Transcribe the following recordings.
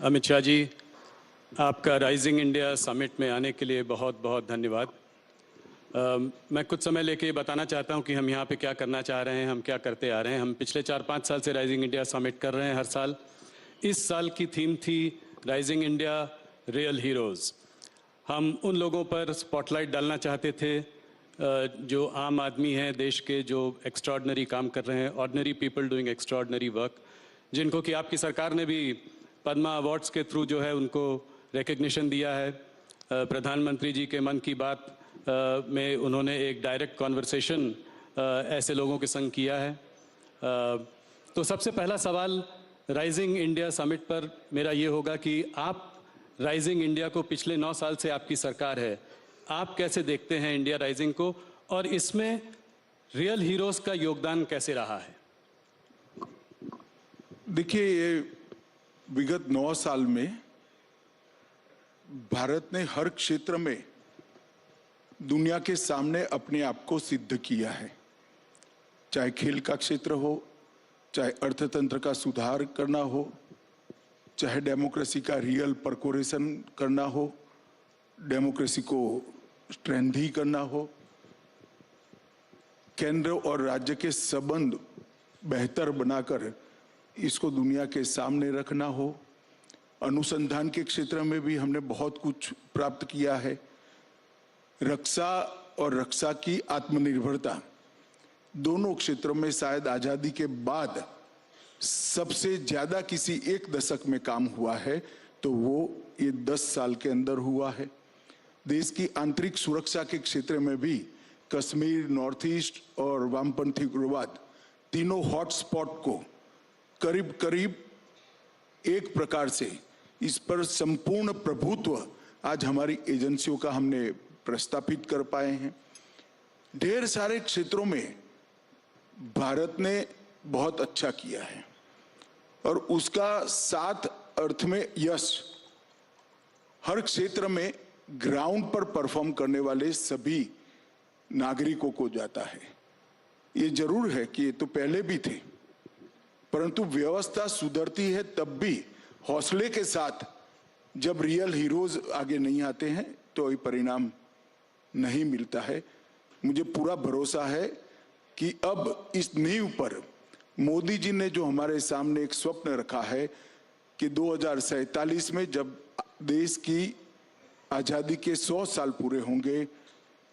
अमित शाह जी, आपका rising India summit में आने के लिए बहुत बहुत धन्यवाद। मैं कुछ समय लेके बताना चाहता हूं कि हम यहाँ पे क्या करना चाह रहे हैं, हम क्या करते आ रहे हैं। हम पिछले 4-5 साल से राइजिंग इंडिया समिट कर रहे हैं हर साल। इस साल की थीम थी राइजिंग इंडिया रियल हीरोज़। हम उन लोगों पर स्पॉटलाइट डालना चाहते थे जो आम आदमी हैं देश के, जो एक्स्ट्राऑर्डिनरी काम कर रहे हैं, ordinary people doing extraordinary work, जिनको कि आपकी सरकार ने भी पद्मा अवार्ड्स के थ्रू जो है उनको रिकग्निशन दिया है। प्रधानमंत्री जी के मन की बात में उन्होंने एक डायरेक्ट कॉन्वर्सेशन ऐसे लोगों के संग किया है। तो सबसे पहला सवाल राइजिंग इंडिया समिट पर मेरा ये होगा कि आप राइजिंग इंडिया को, पिछले 9 साल से आपकी सरकार है, आप कैसे देखते हैं इंडिया राइजिंग को, और इसमें रियल हीरोज़ का योगदान कैसे रहा है? देखिए, ये विगत 9 साल में भारत ने हर क्षेत्र में दुनिया के सामने अपने आप को सिद्ध किया है। चाहे खेल का क्षेत्र हो, चाहे अर्थतंत्र का सुधार करना हो, चाहे डेमोक्रेसी का रियल परकोरेशन करना हो, डेमोक्रेसी को स्ट्रेंथी करना हो, केंद्र और राज्य के संबंध बेहतर बनाकर इसको दुनिया के सामने रखना हो। अनुसंधान के क्षेत्र में भी हमने बहुत कुछ प्राप्त किया है। रक्षा और रक्षा की आत्मनिर्भरता, दोनों क्षेत्रों में शायद आजादी के बाद सबसे ज्यादा किसी एक दशक में काम हुआ है, तो वो ये 10 साल के अंदर हुआ है। देश की आंतरिक सुरक्षा के क्षेत्र में भी कश्मीर, नॉर्थ ईस्ट और वामपंथी उग्रवाद, तीनों हॉटस्पॉट को करीब करीब एक प्रकार से इस पर संपूर्ण प्रभुत्व आज हमारी एजेंसियों का हमने प्रस्थापित कर पाए हैं। ढेर सारे क्षेत्रों में भारत ने बहुत अच्छा किया है और उसका 7 अर्थ में यश हर क्षेत्र में ग्राउंड पर परफॉर्म करने वाले सभी नागरिकों को जाता है। ये जरूर है कि ये तो पहले भी थे, परंतु व्यवस्था सुधरती है तब भी हौसले के साथ। जब रियल हीरोज आगे नहीं आते हैं तो ये परिणाम नहीं मिलता है। मुझे पूरा भरोसा है कि अब इस नींव पर मोदी जी ने जो हमारे सामने एक स्वप्न रखा है कि 2047 में जब देश की आजादी के 100 साल पूरे होंगे,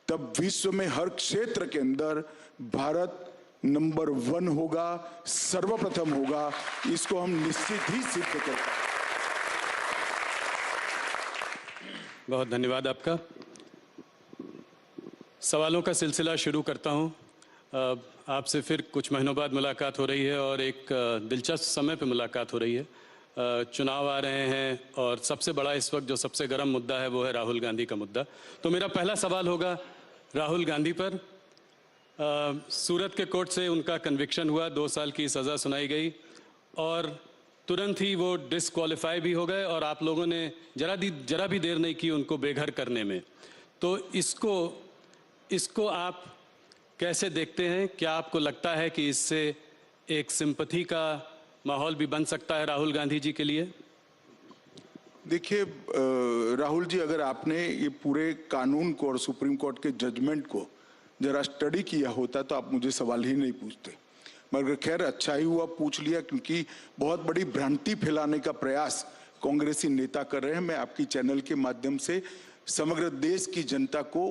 तब विश्व में हर क्षेत्र के अंदर भारत नंबर 1 होगा, सर्वप्रथम होगा। इसको हम निश्चित ही सिद्ध करेंगे। बहुत धन्यवाद आपका। सवालों का सिलसिला शुरू करता हूं। आपसे फिर कुछ महीनों बाद मुलाकात हो रही है और एक दिलचस्प समय पे मुलाकात हो रही है। चुनाव आ रहे हैं और सबसे बड़ा इस वक्त जो सबसे गर्म मुद्दा है वो है राहुल गांधी का मुद्दा। तो मेरा पहला सवाल होगा राहुल गांधी पर। सूरत के कोर्ट से उनका कन्विक्शन हुआ, 2 साल की सज़ा सुनाई गई और तुरंत ही वो डिसक्वालीफाई भी हो गए और आप लोगों ने जरा भी देर नहीं की उनको बेघर करने में। तो इसको आप कैसे देखते हैं? क्या आपको लगता है कि इससे एक सिंपैथी का माहौल भी बन सकता है राहुल गांधी जी के लिए? देखिए राहुल जी, अगर आपने ये पूरे कानून को और सुप्रीम कोर्ट के जजमेंट को जरा स्टडी किया होता तो आप मुझे सवाल ही नहीं पूछते। मगर खैर, अच्छा ही हुआ पूछ लिया, क्योंकि बहुत बड़ी भ्रांति फैलाने का प्रयास कांग्रेसी नेता कर रहे हैं। मैं आपकी चैनल के माध्यम से समग्र देश की जनता को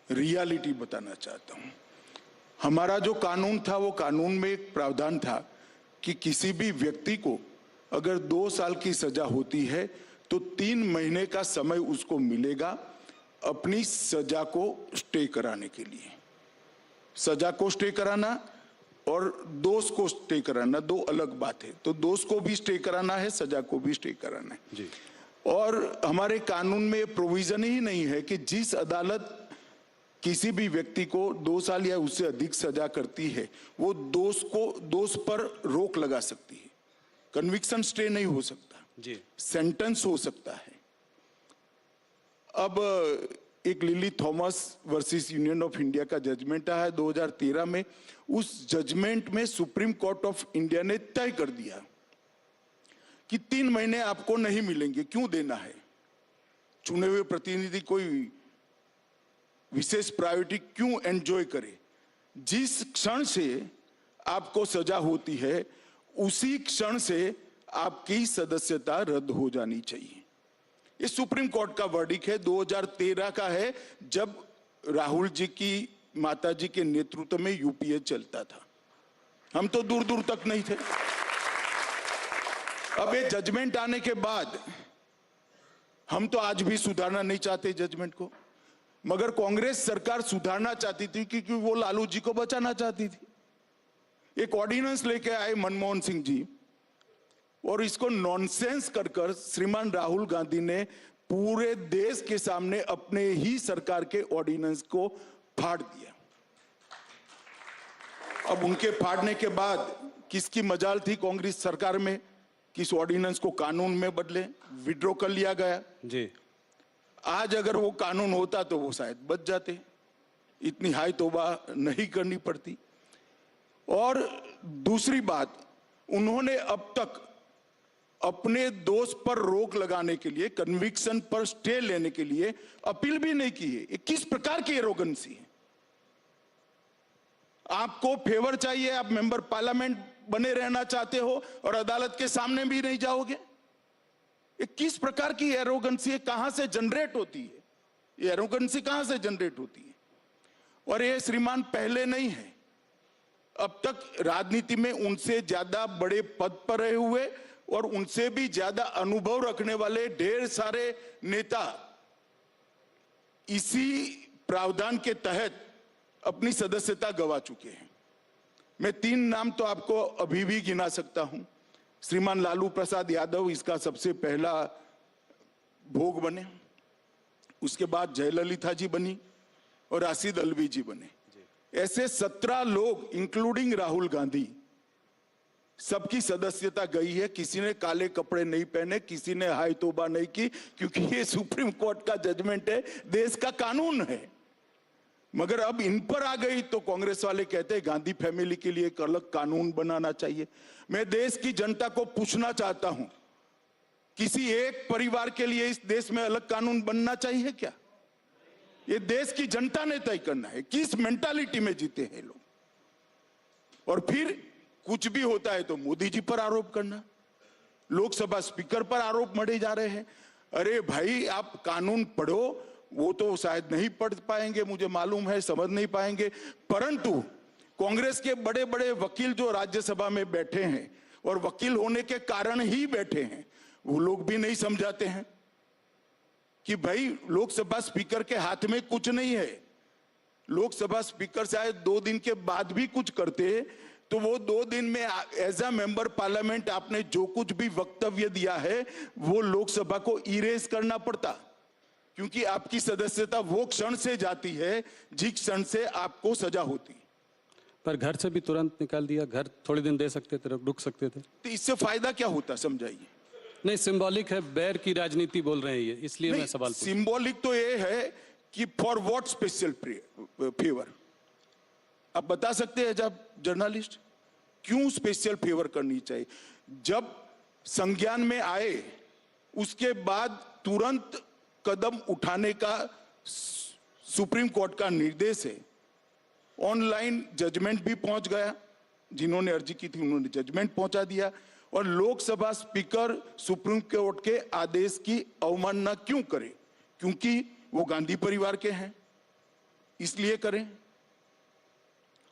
रियलिटी बताना चाहता हूं। हमारा जो कानून था, वो कानून में एक प्रावधान था कि किसी भी व्यक्ति को अगर 2 साल की सजा होती है तो 3 महीने का समय उसको मिलेगा अपनी सजा को स्टे कराने के लिए। सजा को स्टे कराना और दोष को स्टे कराना 2 अलग बात है। तो दोष को भी स्टे कराना है, सजा को भी स्टे कराना है जी। और हमारे कानून में प्रोविजन ही नहीं है कि जिस अदालत किसी भी व्यक्ति को 2 साल या उससे अधिक सजा करती है, वो दोष पर रोक लगा सकती है। कन्विक्शन स्टे नहीं हो सकता जी, सेंटेंस हो सकता है। अब एक lily Thomas versus union of India का जजमेंट आया है 2013 में। उस जजमेंट में सुप्रीम कोर्ट ऑफ इंडिया ने तय कर दिया कि 3 महीने आपको नहीं मिलेंगे, क्यों देना है? चुने हुए प्रतिनिधि कोई विशेष प्रायोरिटी क्यों एंजॉय करे? जिस क्षण से आपको सजा होती है उसी क्षण से आपकी सदस्यता रद्द हो जानी चाहिए। ये सुप्रीम कोर्ट का वर्डिक है, 2013 का है, जब राहुल जी की माताजी के नेतृत्व में यूपीए चलता था। हम तो दूर दूर तक नहीं थे। अब ये जजमेंट आने के बाद हम तो आज भी सुधारना नहीं चाहते जजमेंट को, मगर कांग्रेस सरकार सुधारना चाहती थी क्योंकि वो लालू जी को बचाना चाहती थी। एक ऑर्डिनेंस लेके आए मनमोहन सिंह जी और इसको नॉनसेंस कर श्रीमान राहुल गांधी ने पूरे देश के सामने अपने ही सरकार के ऑर्डिनेंस को फाड़ दिया। अब उनके फाड़ने के बाद किसकी मजाल थी कांग्रेस सरकार में कि इस ऑर्डिनेंस को कानून में बदले, विड्रॉ कर लिया गया जी। आज अगर वो कानून होता तो वो शायद बच जाते, इतनी हाई तौबा नहीं करनी पड़ती। और दूसरी बात, उन्होंने अब तक अपने दोष पर रोक लगाने के लिए, कन्विक्शन पर स्टे लेने के लिए अपील भी नहीं की है। ये किस प्रकार की एरोगेंसी है? आपको फेवर चाहिए, आप मेंबर पार्लियामेंट बने रहना चाहते हो और अदालत के सामने भी नहीं जाओगे? ये किस प्रकार की एरोगेंसी है? कहां से जनरेट होती है ये एरोगेंसी? कहां से जनरेट होती है? और ये श्रीमान पहले नहीं है, अब तक राजनीति में उनसे ज्यादा बड़े पद पर रहे हुए और उनसे भी ज्यादा अनुभव रखने वाले ढेर सारे नेता इसी प्रावधान के तहत अपनी सदस्यता गंवा चुके हैं। मैं 3 नाम तो आपको अभी भी गिना सकता हूं। श्रीमान लालू प्रसाद यादव इसका सबसे पहला भोग बने, उसके बाद जयललिता जी बनी और राशिद अलवी जी बने। ऐसे 17 लोग इंक्लूडिंग राहुल गांधी, सबकी सदस्यता गई है। किसी ने काले कपड़े नहीं पहने, किसी ने हाय तौबा नहीं की, क्योंकि ये सुप्रीम कोर्ट का जजमेंट है, देश का कानून है। मगर अब इन पर आ गई तो कांग्रेस वाले कहते हैं गांधी फैमिली के लिए एक अलग कानून बनाना चाहिए। मैं देश की जनता को पूछना चाहता हूं, किसी एक परिवार के लिए इस देश में अलग कानून बनना चाहिए क्या? ये देश की जनता ने तय करना है। किस मेंटालिटी में जीते हैं लोग? और फिर कुछ भी होता है तो मोदी जी पर आरोप करना, लोकसभा स्पीकर पर आरोप मढ़े जा रहे हैं। अरे भाई, आप कानून पढ़ो। वो तो शायद नहीं पढ़ पाएंगे, मुझे मालूम है, समझ नहीं पाएंगे, परंतु कांग्रेस के बड़े बड़े वकील जो राज्यसभा में बैठे हैं और वकील होने के कारण ही बैठे हैं, वो लोग भी नहीं समझाते हैं कि भाई लोकसभा स्पीकर के हाथ में कुछ नहीं है। लोकसभा स्पीकर शायद 2 दिन के बाद भी कुछ करते तो वो 2 दिन में एज अ मेंबर पार्लियामेंट आपने जो कुछ भी वक्तव्य दिया है वो लोकसभा को इरेज करना पड़ता, क्योंकि आपकी सदस्यता वो क्षण से जाती है जिस क्षण से आपको सजा होती। पर घर से भी तुरंत निकाल दिया, घर थोड़े दिन दे सकते थे, रुक सकते थे। तो इससे फायदा क्या होता, समझाइए। नहीं, सिंबॉलिक है, बैर की राजनीति बोल रहे हैं ये, इसलिए मैं सवाल पूछ। सिंबॉलिक तो ये है कि फॉर व्हाट स्पेशल फेवर? आप बता सकते हैं जब जर्नलिस्ट, क्यों स्पेशल फेवर करनी चाहिए? जब संज्ञान में आए उसके बाद तुरंत कदम उठाने का सुप्रीम कोर्ट का निर्देश है। ऑनलाइन जजमेंट भी पहुंच गया, जिन्होंने अर्जी की थी उन्होंने जजमेंट पहुंचा दिया। और लोकसभा स्पीकर सुप्रीम कोर्ट के आदेश की अवमानना क्यों करे? क्योंकि वो गांधी परिवार के हैं, इसलिए करें।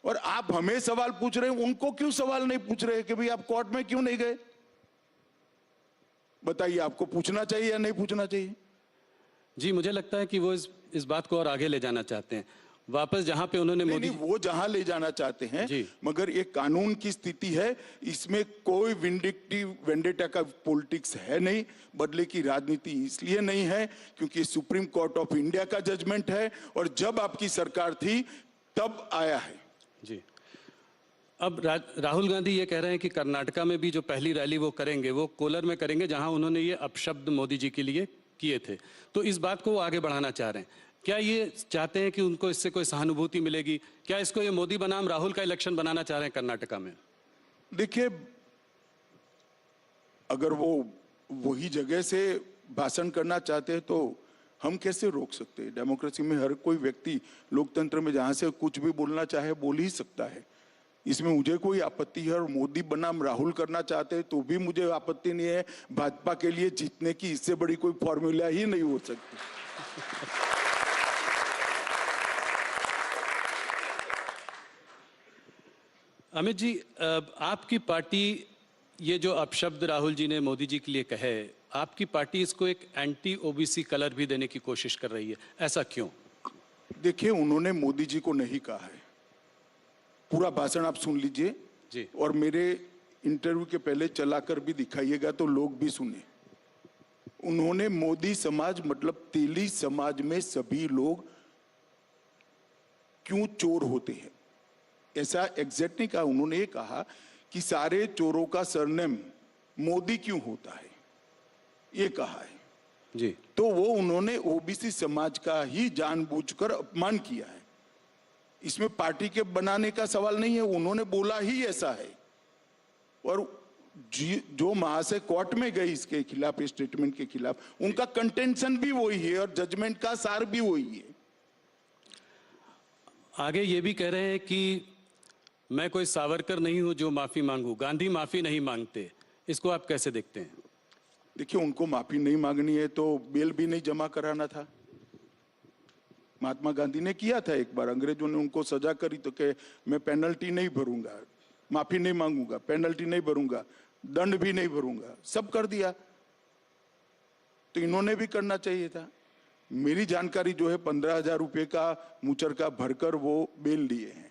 और आप हमें सवाल पूछ रहे हैं, उनको क्यों सवाल नहीं पूछ रहे कि भाई आप कोर्ट में क्यों नहीं गए? बताइए, आपको पूछना चाहिए या नहीं पूछना चाहिए? जी, मुझे लगता है कि वो इस बात को और आगे ले जाना चाहते हैं, वापस जहां पे उन्होंने मोदी। नहीं, वो जहां ले जाना चाहते हैं जी। मगर ये कानून की स्थिति है, इसमें कोई वेंडेटा का पॉलिटिक्स है नहीं। बदले की राजनीति इसलिए नहीं है क्योंकि सुप्रीम कोर्ट ऑफ इंडिया का जजमेंट है और जब आपकी सरकार थी तब आया है। जी, अब राहुल गांधी ये कह रहे हैं कि कर्नाटका में भी जो पहली रैली वो करेंगे वो कोलर में करेंगे, जहां उन्होंने ये अपशब्द मोदी जी के लिए किए थे। तो इस बात को वो आगे बढ़ाना चाह रहे हैं। क्या ये चाहते हैं कि उनको इससे कोई सहानुभूति मिलेगी? क्या इसको ये मोदी बनाम राहुल का इलेक्शन बनाना चाह रहे हैं कर्नाटका में? देखिए, अगर वो वही जगह से भाषण करना चाहते हैं तो हम कैसे रोक सकते हैं? डेमोक्रेसी में हर कोई व्यक्ति, लोकतंत्र में जहां से कुछ भी बोलना चाहे बोल ही सकता है। इसमें मुझे कोई आपत्ति है, और मोदी बनाम राहुल करना चाहते हैं तो भी मुझे आपत्ति नहीं है। भाजपा के लिए जीतने की इससे बड़ी कोई फॉर्मूला ही नहीं हो सकती। अमित जी, आपकी पार्टी, ये जो अपशब्द राहुल जी ने मोदी जी के लिए कहे, आपकी पार्टी इसको एक एंटी ओबीसी कलर भी देने की कोशिश कर रही है, ऐसा क्यों? देखिए, उन्होंने मोदी जी को नहीं कहा है। पूरा भाषण आप सुन लीजिए जी। और मेरे इंटरव्यू के पहले चलाकर भी दिखाइएगा तो लोग भी सुने। उन्होंने मोदी समाज मतलब तेली समाज में सभी लोग क्यों चोर होते हैं ऐसा एग्जैक्ट नहीं कहा। उन्होंने ये कहा कि सारे चोरों का सरनेम मोदी क्यों होता है, ये कहा है जी। तो वो उन्होंने ओबीसी समाज का ही जानबूझकर अपमान किया है। इसमें पार्टी के बनाने का सवाल नहीं है, उन्होंने बोला ही ऐसा है। और जो महाशय कोर्ट में गए इसके खिलाफ, इस स्टेटमेंट के खिलाफ, उनका कंटेंशन भी वही है और जजमेंट का सार भी वही है। आगे ये भी कह रहे हैं कि मैं कोई सावरकर नहीं हूं जो माफी मांगू, गांधी माफी नहीं मांगते, इसको आप कैसे देखते हैं? देखिए, उनको माफी नहीं मांगनी है तो बेल भी नहीं जमा कराना था। महात्मा गांधी ने किया था एक बार, अंग्रेजों ने उनको सजा करी तो कहे मैं पेनल्टी नहीं भरूंगा, माफी नहीं मांगूंगा, पेनल्टी नहीं भरूंगा, दंड भी नहीं भरूंगा, सब कर दिया। तो इन्होंने भी करना चाहिए था। मेरी जानकारी जो है 15,000 रुपए का मुचरका भरकर वो बेल लिए हैं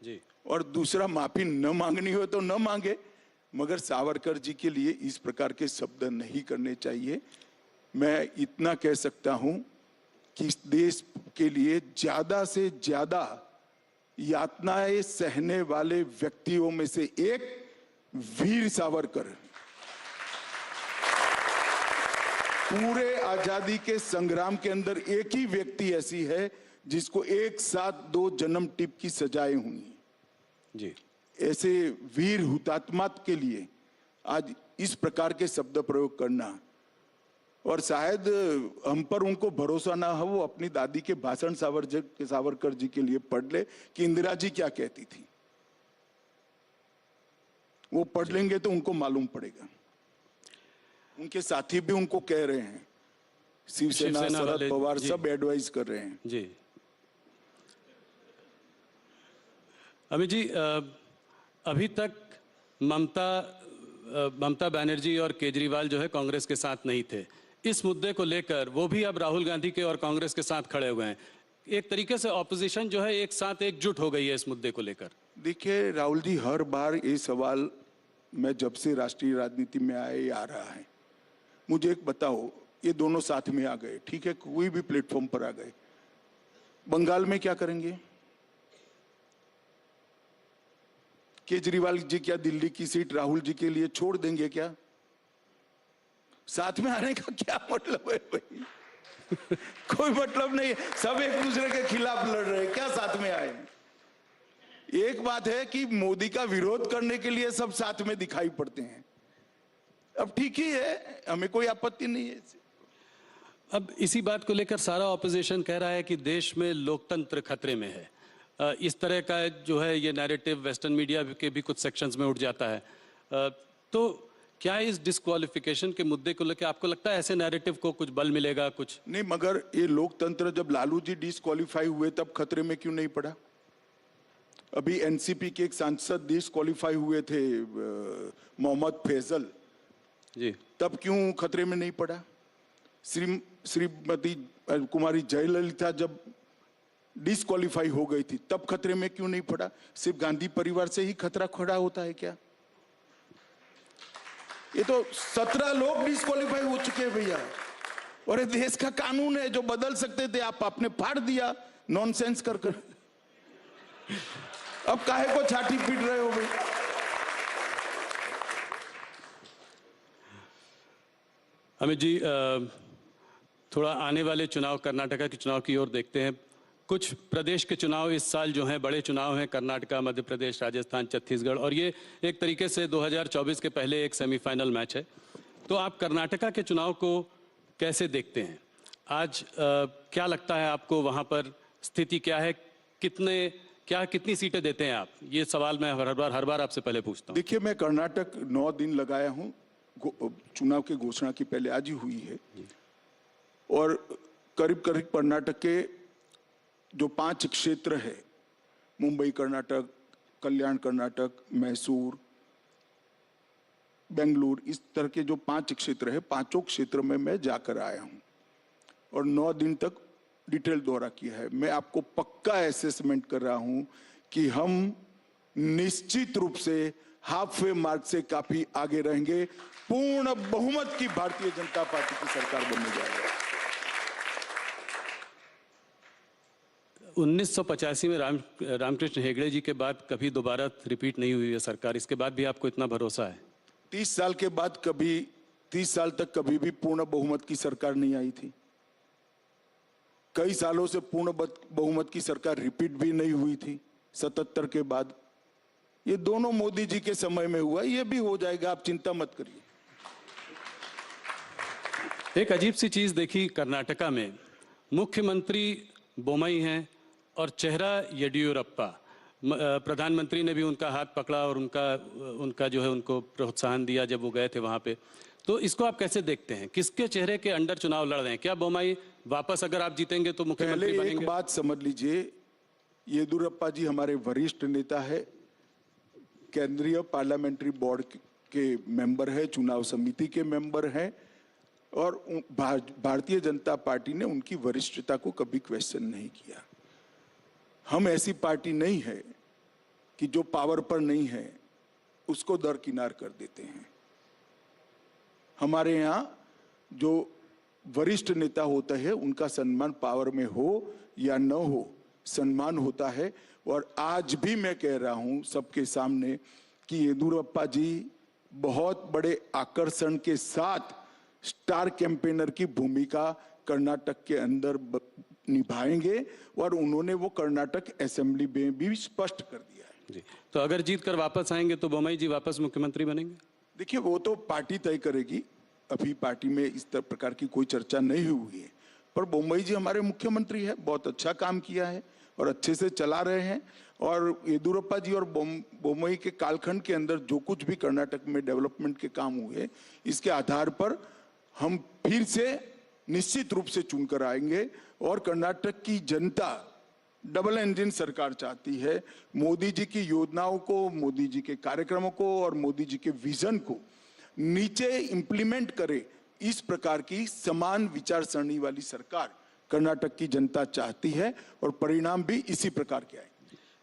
जी। और दूसरा, माफी न मांगनी हो तो न मांगे, मगर सावरकर जी के लिए इस प्रकार के शब्द नहीं करने चाहिए। मैं इतना कह सकता हूं कि इस देश के लिए ज्यादा से ज्यादा यातनाएं सहने वाले व्यक्तियों में से एक वीर सावरकर। पूरे आजादी के संग्राम के अंदर एक ही व्यक्ति ऐसी है जिसको एक साथ 2 जन्म टिप की सजाएं हुई जी। ऐसे वीर हुतात्मा के लिए आज इस प्रकार के शब्द प्रयोग करना, और शायद हम पर उनको भरोसा ना हो, वो अपनी दादी के भाषण सावरकर जी के लिए पढ़ ले कि इंदिरा जी क्या कहती थी। वो पढ़ लेंगे तो उनको मालूम पड़ेगा। उनके साथी भी उनको कह रहे हैं, शिवसेना शरद पवार सब एडवाइस कर रहे हैं। जी। अमित जी, अभी तक ममता बनर्जी और केजरीवाल जो है कांग्रेस के साथ नहीं थे। इस मुद्दे को लेकर वो भी अब राहुल गांधी के और कांग्रेस के साथ खड़े हुए हैं। एक तरीके से ऑपोजिशन जो है एक साथ एकजुट हो गई है इस मुद्दे को लेकर। देखिए राहुल जी, हर बार ये सवाल मैं जब से राष्ट्रीय राजनीति में आए आ रहा है। मुझे एक बताओ, ये दोनों साथ में आ गए, ठीक है, कोई भी प्लेटफॉर्म पर आ गए, बंगाल में क्या करेंगे? केजरीवाल जी क्या दिल्ली की सीट राहुल जी के लिए छोड़ देंगे क्या? साथ में आने का क्या मतलब है भाई? कोई मतलब नहीं है, सब एक दूसरे के खिलाफ लड़ रहे हैं, क्या साथ में आए? एक बात है कि मोदी का विरोध करने के लिए सब साथ में दिखाई पड़ते हैं। अब ठीक ही है, हमें कोई आपत्ति नहीं है। अब इसी बात को लेकर सारा ऑपोजिशन कह रहा है कि देश में लोकतंत्र खतरे में है। इस तरह का जो है ये नैरेटिव वेस्टर्न मीडिया के भी कुछ सेक्शंस में उठ जाता है। तो क्या इस डिस्क्वालिफिकेशन के मुद्दे को लेकर आपको लगता है ऐसे नैरेटिव को कुछ बल मिलेगा? कुछ नहीं, मगर ये लोकतंत्र जब लालू जी डिस्क्वालीफाई हुए तब खतरे में क्यों नहीं पड़ा? अभी एनसीपी के एक सांसद डिस्क्वालीफाई हुए थे, मोहम्मद फैजल जी, तब क्यों खतरे में नहीं पड़ा? श्रीमती कुमारी जयललिता जब डिस्क्वालीफाई हो गई थी तब खतरे में क्यों नहीं पड़ा? सिर्फ गांधी परिवार से ही खतरा खड़ा होता है क्या? ये तो 17 लोग डिस्क्वालीफाई हो चुके हैं भैया, और ये देश का कानून है जो बदल सकते थे, आप आपने फाड़ दिया नॉनसेंस कर कर। अब काहे को छाती पीट रहे हो भाई? अमित जी, थोड़ा आने वाले चुनाव, कर्नाटका के चुनाव की ओर देखते हैं। कुछ प्रदेश के चुनाव इस साल जो हैं बड़े चुनाव हैं, कर्नाटका, मध्य प्रदेश, राजस्थान, छत्तीसगढ़, और ये एक तरीके से 2024 के पहले एक सेमीफाइनल मैच है। तो आप कर्नाटका के चुनाव को कैसे देखते हैं? आज क्या लगता है आपको, वहाँ पर स्थिति क्या है? कितनी सीटें देते हैं आप? ये सवाल मैं हर बार आपसे पहले पूछता हूँ। देखिए, मैं कर्नाटक 9 दिन लगाया हूँ, चुनाव की घोषणा की पहले आज ही हुई है, और करीब करीब कर्नाटक के जो 5 क्षेत्र है, मुंबई कर्नाटक, कल्याण कर्नाटक, मैसूर, बेंगलुरु, इस तरह के जो 5 क्षेत्र है, पांचों क्षेत्र में मैं जाकर आया हूं और 9 दिन तक डिटेल दौरा किया है। मैं आपको पक्का असेसमेंट कर रहा हूं कि हम निश्चित रूप से हाफ वे मार्क से काफी आगे रहेंगे। पूर्ण बहुमत की भारतीय जनता पार्टी की सरकार बनने जा रही है। 1985 में रामकृष्ण हेगड़े जी के बाद कभी दोबारा रिपीट नहीं हुई है सरकार, इसके बाद भी आपको इतना भरोसा है? 30 साल के बाद 30 साल तक कभी भी पूर्ण बहुमत की सरकार नहीं आई थी। कई सालों से पूर्ण बहुमत की सरकार रिपीट भी नहीं हुई थी 77 के बाद। ये दोनों मोदी जी के समय में हुआ, ये भी हो जाएगा, आप चिंता मत करिए। एक अजीब सी चीज देखी कर्नाटका में, मुख्यमंत्री बोमई हैं और चेहरा येडियुरप्पा। प्रधानमंत्री ने भी उनका हाथ पकड़ा और उनका जो है उनको प्रोत्साहन दिया जब वो गए थे वहां पे। तो इसको आप कैसे देखते हैं? किसके चेहरे के अंडर चुनाव लड़ रहे हैं? क्या बोमई वापस अगर आप जीतेंगे तो मुख्यमंत्री बनेंगे? एक बात समझ लीजिए, येदियुरप्पा जी हमारे वरिष्ठ नेता है, केंद्रीय पार्लियामेंट्री बोर्ड के मेंबर है, चुनाव समिति के मेंबर हैं, और भारतीय जनता पार्टी ने उनकी वरिष्ठता को कभी क्वेश्चन नहीं किया। हम ऐसी पार्टी नहीं है कि जो पावर पर नहीं है उसको दरकिनार कर देते हैं। हमारे यहाँ जो वरिष्ठ नेता होता है उनका सम्मान पावर में हो या न हो, सम्मान होता है। और आज भी मैं कह रहा हूं सबके सामने कि येदियुरप्पा जी बहुत बड़े आकर्षण के साथ स्टार कैंपेनर की भूमिका कर्नाटक के अंदर निभाएंगे, और उन्होंने वो कर्नाटक असेंबली में भी स्पष्ट कर दिया है। जी, तो अगर जीत कर वापस आएंगे तो बोमई जी वापस मुख्यमंत्री बनेंगे? देखिए, वो तो पार्टी तय करेगी। अभी पार्टी में इस प्रकार की कोई चर्चा नहीं हुई है, पर बोमई जी हमारे मुख्यमंत्री है, बहुत अच्छा काम किया है और अच्छे से चला रहे हैं। और येदियुरप्पा जी और बोमई के कालखंड के अंदर जो कुछ भी कर्नाटक में डेवलपमेंट के काम हुए, इसके आधार पर हम फिर से निश्चित रूप से चुनकर आएंगे। और कर्नाटक की जनता डबल इंजन सरकार चाहती है। मोदी जी की योजनाओं को, मोदी जी के कार्यक्रमों को और मोदी जी के विजन को नीचे इंप्लीमेंट करे, इस प्रकार की समान विचारसरणी वाली सरकार कर्नाटक की जनता चाहती है, और परिणाम भी इसी प्रकार के आए।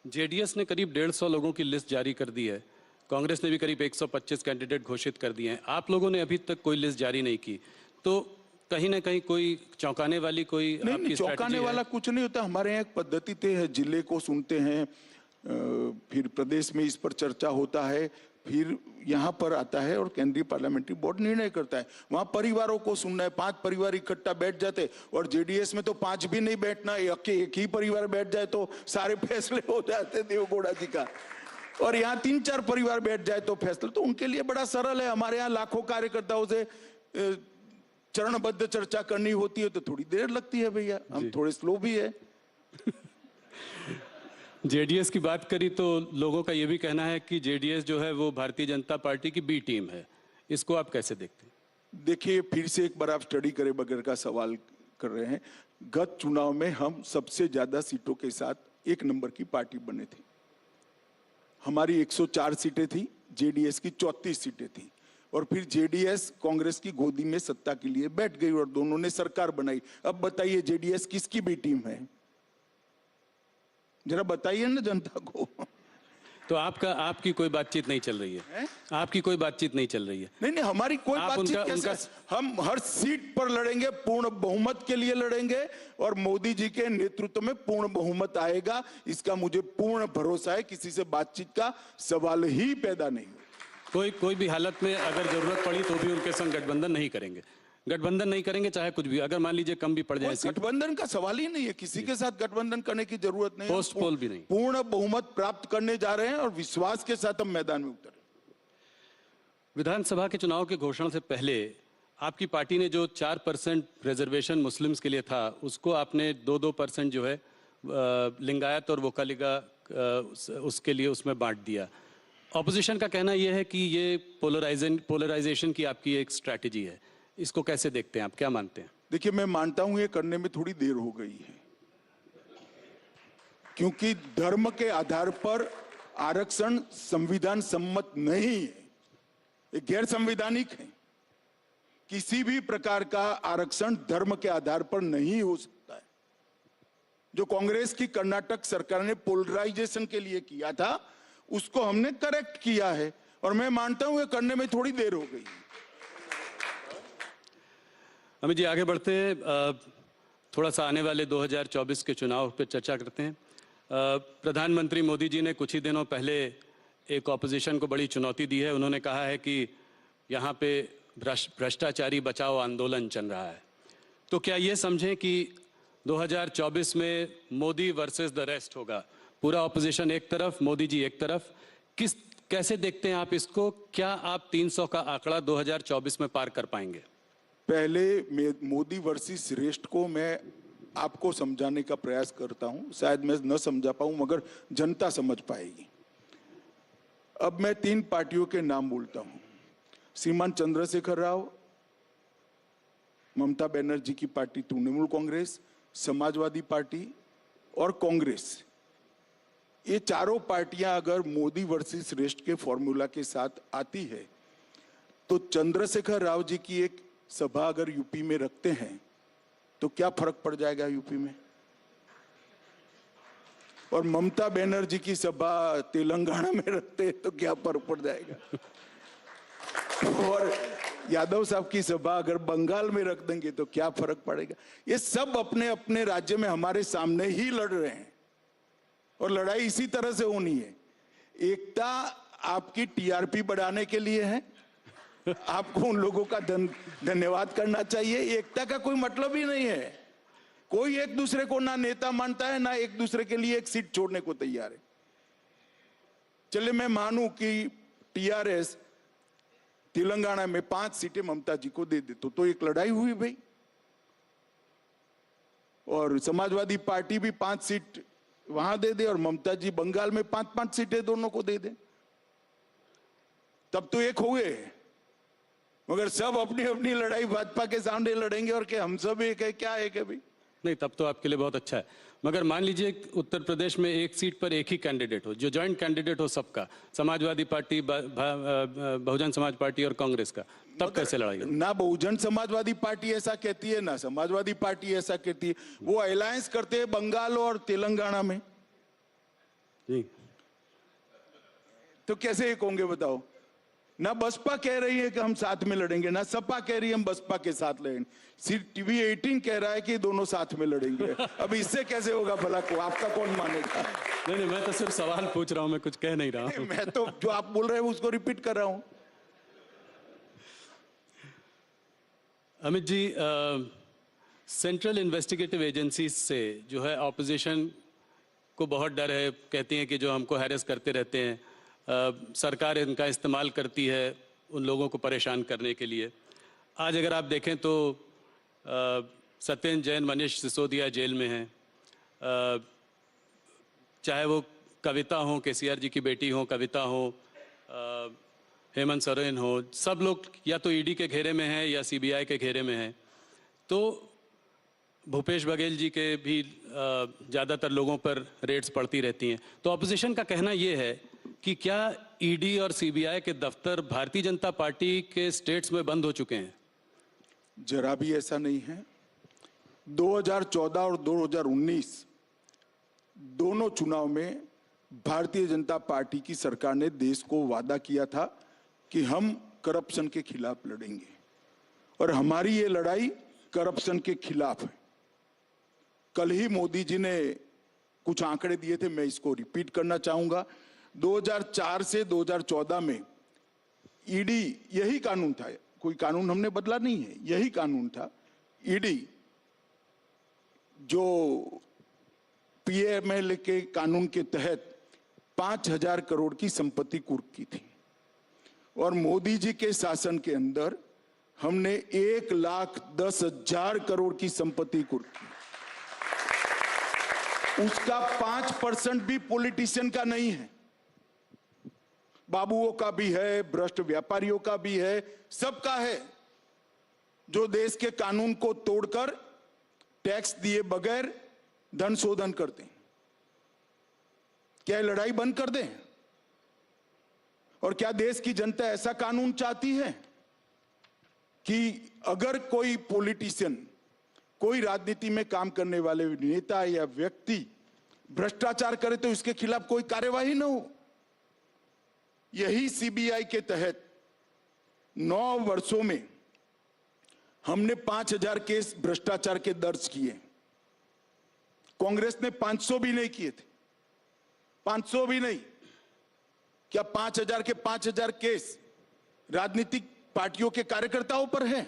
जेडीएस ने करीब 150 लोगों की लिस्ट जारी कर दी है, कांग्रेस ने भी करीब 125 कैंडिडेट घोषित कर दिए हैं। आप लोगों ने अभी तक कोई लिस्ट जारी नहीं की, तो कहीं ना कहीं कोई चौंकाने वाली कोई नहीं, चौंकाने वाला कुछ नहीं होता। हमारे यहाँ एक पद्धति तय है, जिले को सुनते हैं, फिर प्रदेश में इस पर चर्चा होता है, फिर यहाँ पर आता है और केंद्रीय पार्लियामेंट्री बोर्ड निर्णय करता है। वहां परिवारों को सुनना है, 5 परिवार इकट्ठा बैठ जाते, और जेडीएस में तो 5 भी नहीं बैठना, एक ही परिवार बैठ जाए तो सारे फैसले हो जाते देवगौड़ा जी का। और यहाँ 3-4 परिवार बैठ जाए तो फैसला तो उनके लिए बड़ा सरल है। हमारे यहाँ लाखों कार्यकर्ताओं से चरणबद्ध चर्चा करनी होती है तो थोड़ी देर लगती है भैया, हम थोड़े स्लो भी है। जेडीएस की बात करी तो लोगों का यह भी कहना है कि जेडीएस जो है वो भारतीय जनता पार्टी की बी टीम है, इसको आप कैसे देखते हैं? देखिए, फिर से एक बार आप स्टडी करे बगैर का सवाल कर रहे हैं। गत चुनाव में हम सबसे ज्यादा सीटों के साथ 1 नंबर की पार्टी बने थे। हमारी 104 सीटें थी, जेडीएस की 34 सीटें थी, और फिर जेडीएस कांग्रेस की गोदी में सत्ता के लिए बैठ गई और दोनों ने सरकार बनाई। अब बताइए जेडीएस किसकी बी टीम है? जरा बताइए ना जनता को। तो आपकी कोई बातचीत नहीं चल रही है? आपकी कोई बातचीत नहीं चल रही है? नहीं, हमारी कोई बातचीत कैसे? हम हर सीट पर लड़ेंगे, पूर्ण बहुमत के लिए लड़ेंगे, और मोदी जी के नेतृत्व में पूर्ण बहुमत आएगा, इसका मुझे पूर्ण भरोसा है। किसी से बातचीत का सवाल ही पैदा नहीं। कोई भी हालत में अगर जरूरत पड़ी तो भी उनके संग गठबंधन नहीं करेंगे? गठबंधन नहीं करेंगे चाहे कुछ भी, अगर मान लीजिए कम भी पड़ जाए कोई सीट, गठबंधन का सवाल ही नहीं है, किसी के साथ गठबंधन करने की जरूरत नहीं है। पोस्ट पोल भी नहीं। पूर्ण बहुमत प्राप्त करने जा रहे हैं और विश्वास के साथ हम मैदान में उतरे। विधानसभा के चुनाव की घोषणा से पहले आपकी पार्टी ने जो 4% रिजर्वेशन मुस्लिम्स के लिए था, उसको आपने 2-2% जो है लिंगायत और वोकालिगा उसके लिए उसमें बांट दिया। ऑपोजिशन का कहना यह है कि ये पोलराइजेशन की आपकी एक स्ट्रैटेजी है, इसको कैसे देखते हैं आप, क्या मानते हैं? देखिए, मैं मानता हूं ये करने में थोड़ी देर हो गई है, क्योंकि धर्म के आधार पर आरक्षण संविधान सम्मत नहीं है, ये गैर संवैधानिक है। किसी भी प्रकार का आरक्षण धर्म के आधार पर नहीं हो सकता है। जो कांग्रेस की कर्नाटक सरकार ने पोलराइजेशन के लिए किया था, उसको हमने करेक्ट किया है, और मैं मानता हूं ये करने में थोड़ी देर हो गई। अमित जी, आगे बढ़ते हैं, थोड़ा सा आने वाले 2024 के चुनाव पर चर्चा करते हैं। प्रधानमंत्री मोदी जी ने कुछ ही दिनों पहले एक ऑपोजिशन को बड़ी चुनौती दी है। उन्होंने कहा है कि यहाँ पे भ्रष्टाचारी बचाओ आंदोलन चल रहा है। तो क्या ये समझें कि 2024 में मोदी वर्सेस द रेस्ट होगा, पूरा ऑपोजिशन एक तरफ, मोदी जी एक तरफ? कैसे देखते हैं आप इसको? क्या आप 300 का आंकड़ा 2024 में पार कर पाएंगे? पहले मोदी वर्सेस रेस्ट को मैं आपको समझाने का प्रयास करता हूं, शायद मैं न समझा पाऊं मगर जनता समझ पाएगी। अब मैं 3 पार्टियों के नाम बोलता हूं, श्रीमान चंद्रशेखर राव, ममता बनर्जी की पार्टी तृणमूल कांग्रेस, समाजवादी पार्टी और कांग्रेस। ये चारों पार्टियां अगर मोदी वर्सेस रेस्ट के फॉर्मूला के साथ आती है, तो चंद्रशेखर राव जी की एक सभा अगर यूपी में रखते हैं तो क्या फर्क पड़ जाएगा यूपी में, और ममता बनर्जी की सभा तेलंगाना में रखते हैं तो क्या फर्क पड़ जाएगा, और यादव साहब की सभा अगर बंगाल में रख देंगे तो क्या फर्क पड़ेगा। ये सब अपने अपने राज्य में हमारे सामने ही लड़ रहे हैं, और लड़ाई इसी तरह से होनी है। एकता आपकी टीआरपी बढ़ाने के लिए है, आपको उन लोगों का धन्यवाद करना चाहिए। एकता का कोई मतलब ही नहीं है, कोई एक दूसरे को ना नेता मानता है, ना एक दूसरे के लिए एक सीट छोड़ने को तैयार है। चलिए मैं मानूं कि टीआरएस तेलंगाना में 5 सीटें ममता जी को दे दे तो एक लड़ाई हुई भाई, और समाजवादी पार्टी भी 5 सीट वहां दे दे और ममता जी बंगाल में 5-5 सीटें दोनों को दे दे, तब तो एक हुए। मगर सब अपनी अपनी लड़ाई भाजपा के सामने लड़ेंगे और क्या हम सब एक है, क्या एक है भाई? नहीं, तब तो आपके लिए बहुत अच्छा है। मगर मान लीजिए उत्तर प्रदेश में एक सीट पर एक ही कैंडिडेट हो, जो जॉइंट कैंडिडेट हो सबका, समाजवादी पार्टी, बहुजन समाज पार्टी और कांग्रेस का, तब कैसे लड़ाई? ना बहुजन समाजवादी पार्टी ऐसा कहती है, ना समाजवादी पार्टी ऐसा कहती है। वो अलायंस करते हैं बंगाल और तेलंगाना में जी, तो कैसे एक होंगे बताओ? ना बसपा कह रही है कि हम साथ में लड़ेंगे, ना सपा कह रही है हम बसपा के साथ लड़ेंगे, सिर्फ टीवी 18 कह रहा है कि दोनों साथ में लड़ेंगे। अब इससे कैसे होगा भला को? आपका कौन मानेगा? नहीं, मैं तो सिर्फ सवाल पूछ रहा हूं, मैं कुछ कह नहीं रहा हूं। मैं तो जो आप बोल रहे हैं उसको रिपीट कर रहा हूं। Amit ji, central investigative agency से जो है ऑपोजिशन को बहुत डर है, कहती हैं कि जो हमको हैरेस करते रहते हैं, सरकार इनका इस्तेमाल करती है उन लोगों को परेशान करने के लिए। आज अगर आप देखें तो सत्येंद्र जैन, मनीष सिसोदिया जेल में हैं, चाहे वो कविता हो, केसीआर जी की बेटी हो कविता हो, हेमंत सोरेन हो, सब लोग या तो ईडी के घेरे में हैं या सीबीआई के घेरे में हैं। तो भूपेश बघेल जी के भी ज़्यादातर लोगों पर रेड्स पड़ती रहती हैं। तो ऑपोजिशन का कहना ये है कि क्या ईडी और सीबीआई के दफ्तर भारतीय जनता पार्टी के स्टेट्स में बंद हो चुके हैं? जरा भी ऐसा नहीं है। 2014 और 2019 दोनों चुनाव में भारतीय जनता पार्टी की सरकार ने देश को वादा किया था कि हम करप्शन के खिलाफ लड़ेंगे, और हमारी ये लड़ाई करप्शन के खिलाफ है। कल ही मोदी जी ने कुछ आंकड़े दिए थे, मैं इसको रिपीट करना चाहूंगा। 2004 से 2014 में ईडी, यही कानून था, कोई कानून हमने बदला नहीं है, यही कानून था। ईडी जो पीएमएल के कानून के तहत 5,000 करोड़ की संपत्ति कुर्क की थी, और मोदी जी के शासन के अंदर हमने 1,10,000 करोड़ की संपत्ति कुर्क की। उसका 5% भी पॉलिटिशियन का नहीं है, बाबुओं का भी है, भ्रष्ट व्यापारियों का भी है, सबका है, जो देश के कानून को तोड़कर टैक्स दिए बगैर धन शोधन करते हैं। क्या लड़ाई बंद कर दें? और क्या देश की जनता ऐसा कानून चाहती है कि अगर कोई पॉलिटिशियन, कोई राजनीति में काम करने वाले नेता या व्यक्ति भ्रष्टाचार करे तो इसके खिलाफ कोई कार्यवाही न हो? यही सीबीआई के तहत 9 वर्षों में हमने 5,000 केस भ्रष्टाचार के दर्ज किए। कांग्रेस ने 500 भी नहीं किए थे, 500 भी नहीं। क्या 5,000 के 5,000 केस राजनीतिक पार्टियों के कार्यकर्ताओं पर है?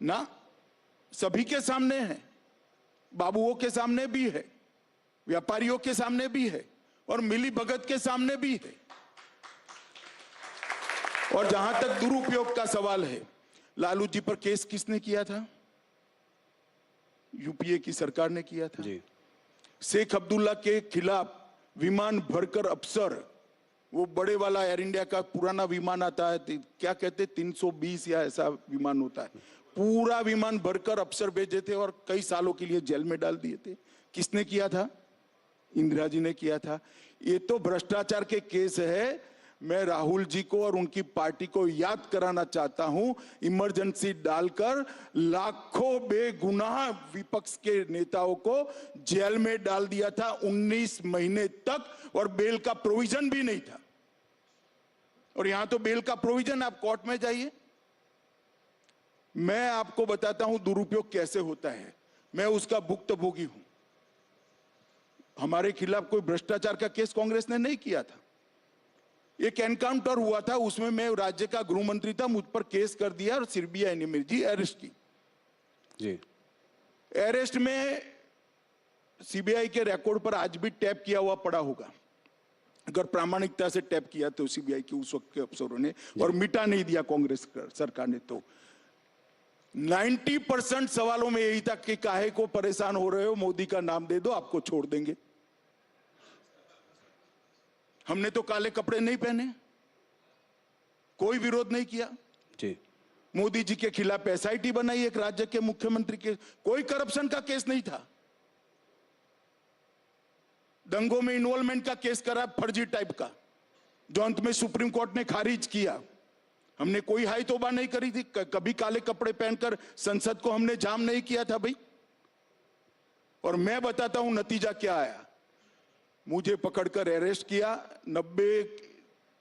ना, सभी के सामने है, बाबुओं के सामने भी है, व्यापारियों के सामने भी है, और मिली भगत के सामने भी है। और जहां तक दुरुपयोग का सवाल है, लालू जी पर केस किसने किया था? यूपीए की सरकार ने किया था जी। शेख अब्दुल्ला के खिलाफ विमान भरकर अफसर, वो बड़े वाला एयर इंडिया का पुराना विमान आता है, क्या कहते 320 या ऐसा विमान होता है, पूरा विमान भरकर अफसर भेजे थे और कई सालों के लिए जेल में डाल दिए थे। किसने किया था? इंदिरा जी ने किया था। ये तो भ्रष्टाचार के केस है। मैं राहुल जी को और उनकी पार्टी को याद कराना चाहता हूं, इमरजेंसी डालकर लाखों बेगुनाह विपक्ष के नेताओं को जेल में डाल दिया था 19 महीने तक, और बेल का प्रोविजन भी नहीं था। और यहां तो बेल का प्रोविजन, आप कोर्ट में जाइए। मैं आपको बताता हूं दुरुपयोग कैसे होता है, मैं उसका भुक्तभोगी हूं। हमारे खिलाफ कोई भ्रष्टाचार का केस कांग्रेस ने नहीं किया था। एक एनकाउंटर हुआ था, उसमें मैं राज्य का गृह मंत्री था, मुझ पर केस कर दिया और सीबीआई ने मेरी अरेस्ट की जी। अरेस्ट में सीबीआई के रिकॉर्ड पर आज भी टैप किया हुआ पड़ा होगा, अगर प्रामाणिकता से टैप किया तो सीबीआई के उस वक्त के अफसरों ने, और मिटा नहीं दिया कांग्रेस सरकार ने। तो 90% सवालों में यही था कि काहे को परेशान हो रहे हो, मोदी का नाम दे दो आपको छोड़ देंगे। हमने तो काले कपड़े नहीं पहने, कोई विरोध नहीं किया जी। मोदी जी के खिलाफ एसआईटी बनाई, एक राज्य के मुख्यमंत्री के, कोई करप्शन का केस नहीं था। दंगों में इन्वॉल्वमेंट का केस करा, फर्जी टाइप का, जो अंत में सुप्रीम कोर्ट ने खारिज किया। हमने कोई हाई तौबा नहीं करी थी, कभी काले कपड़े पहनकर संसद को हमने जाम नहीं किया था भाई। और मैं बताता हूं नतीजा क्या आया। मुझे पकड़कर अरेस्ट किया,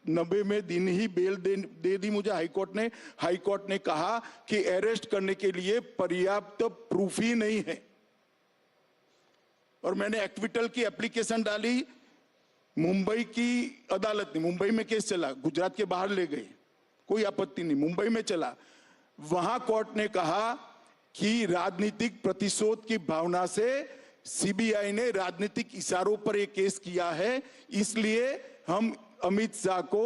90 में दिन ही बेल दे दी मुझे हाईकोर्ट ने। हाईकोर्ट ने कहा कि अरेस्ट करने के लिए पर्याप्त प्रूफ ही नहीं है, और मैंने एक्विटल की एप्लीकेशन डाली। मुंबई की अदालत ने, मुंबई में केस चला, गुजरात के बाहर ले गए, कोई आपत्ति नहीं, मुंबई में चला। वहां कोर्ट ने कहा कि राजनीतिक प्रतिशोध की भावना से सीबीआई ने राजनीतिक इशारों पर एक केस किया है, इसलिए हम अमित शाह को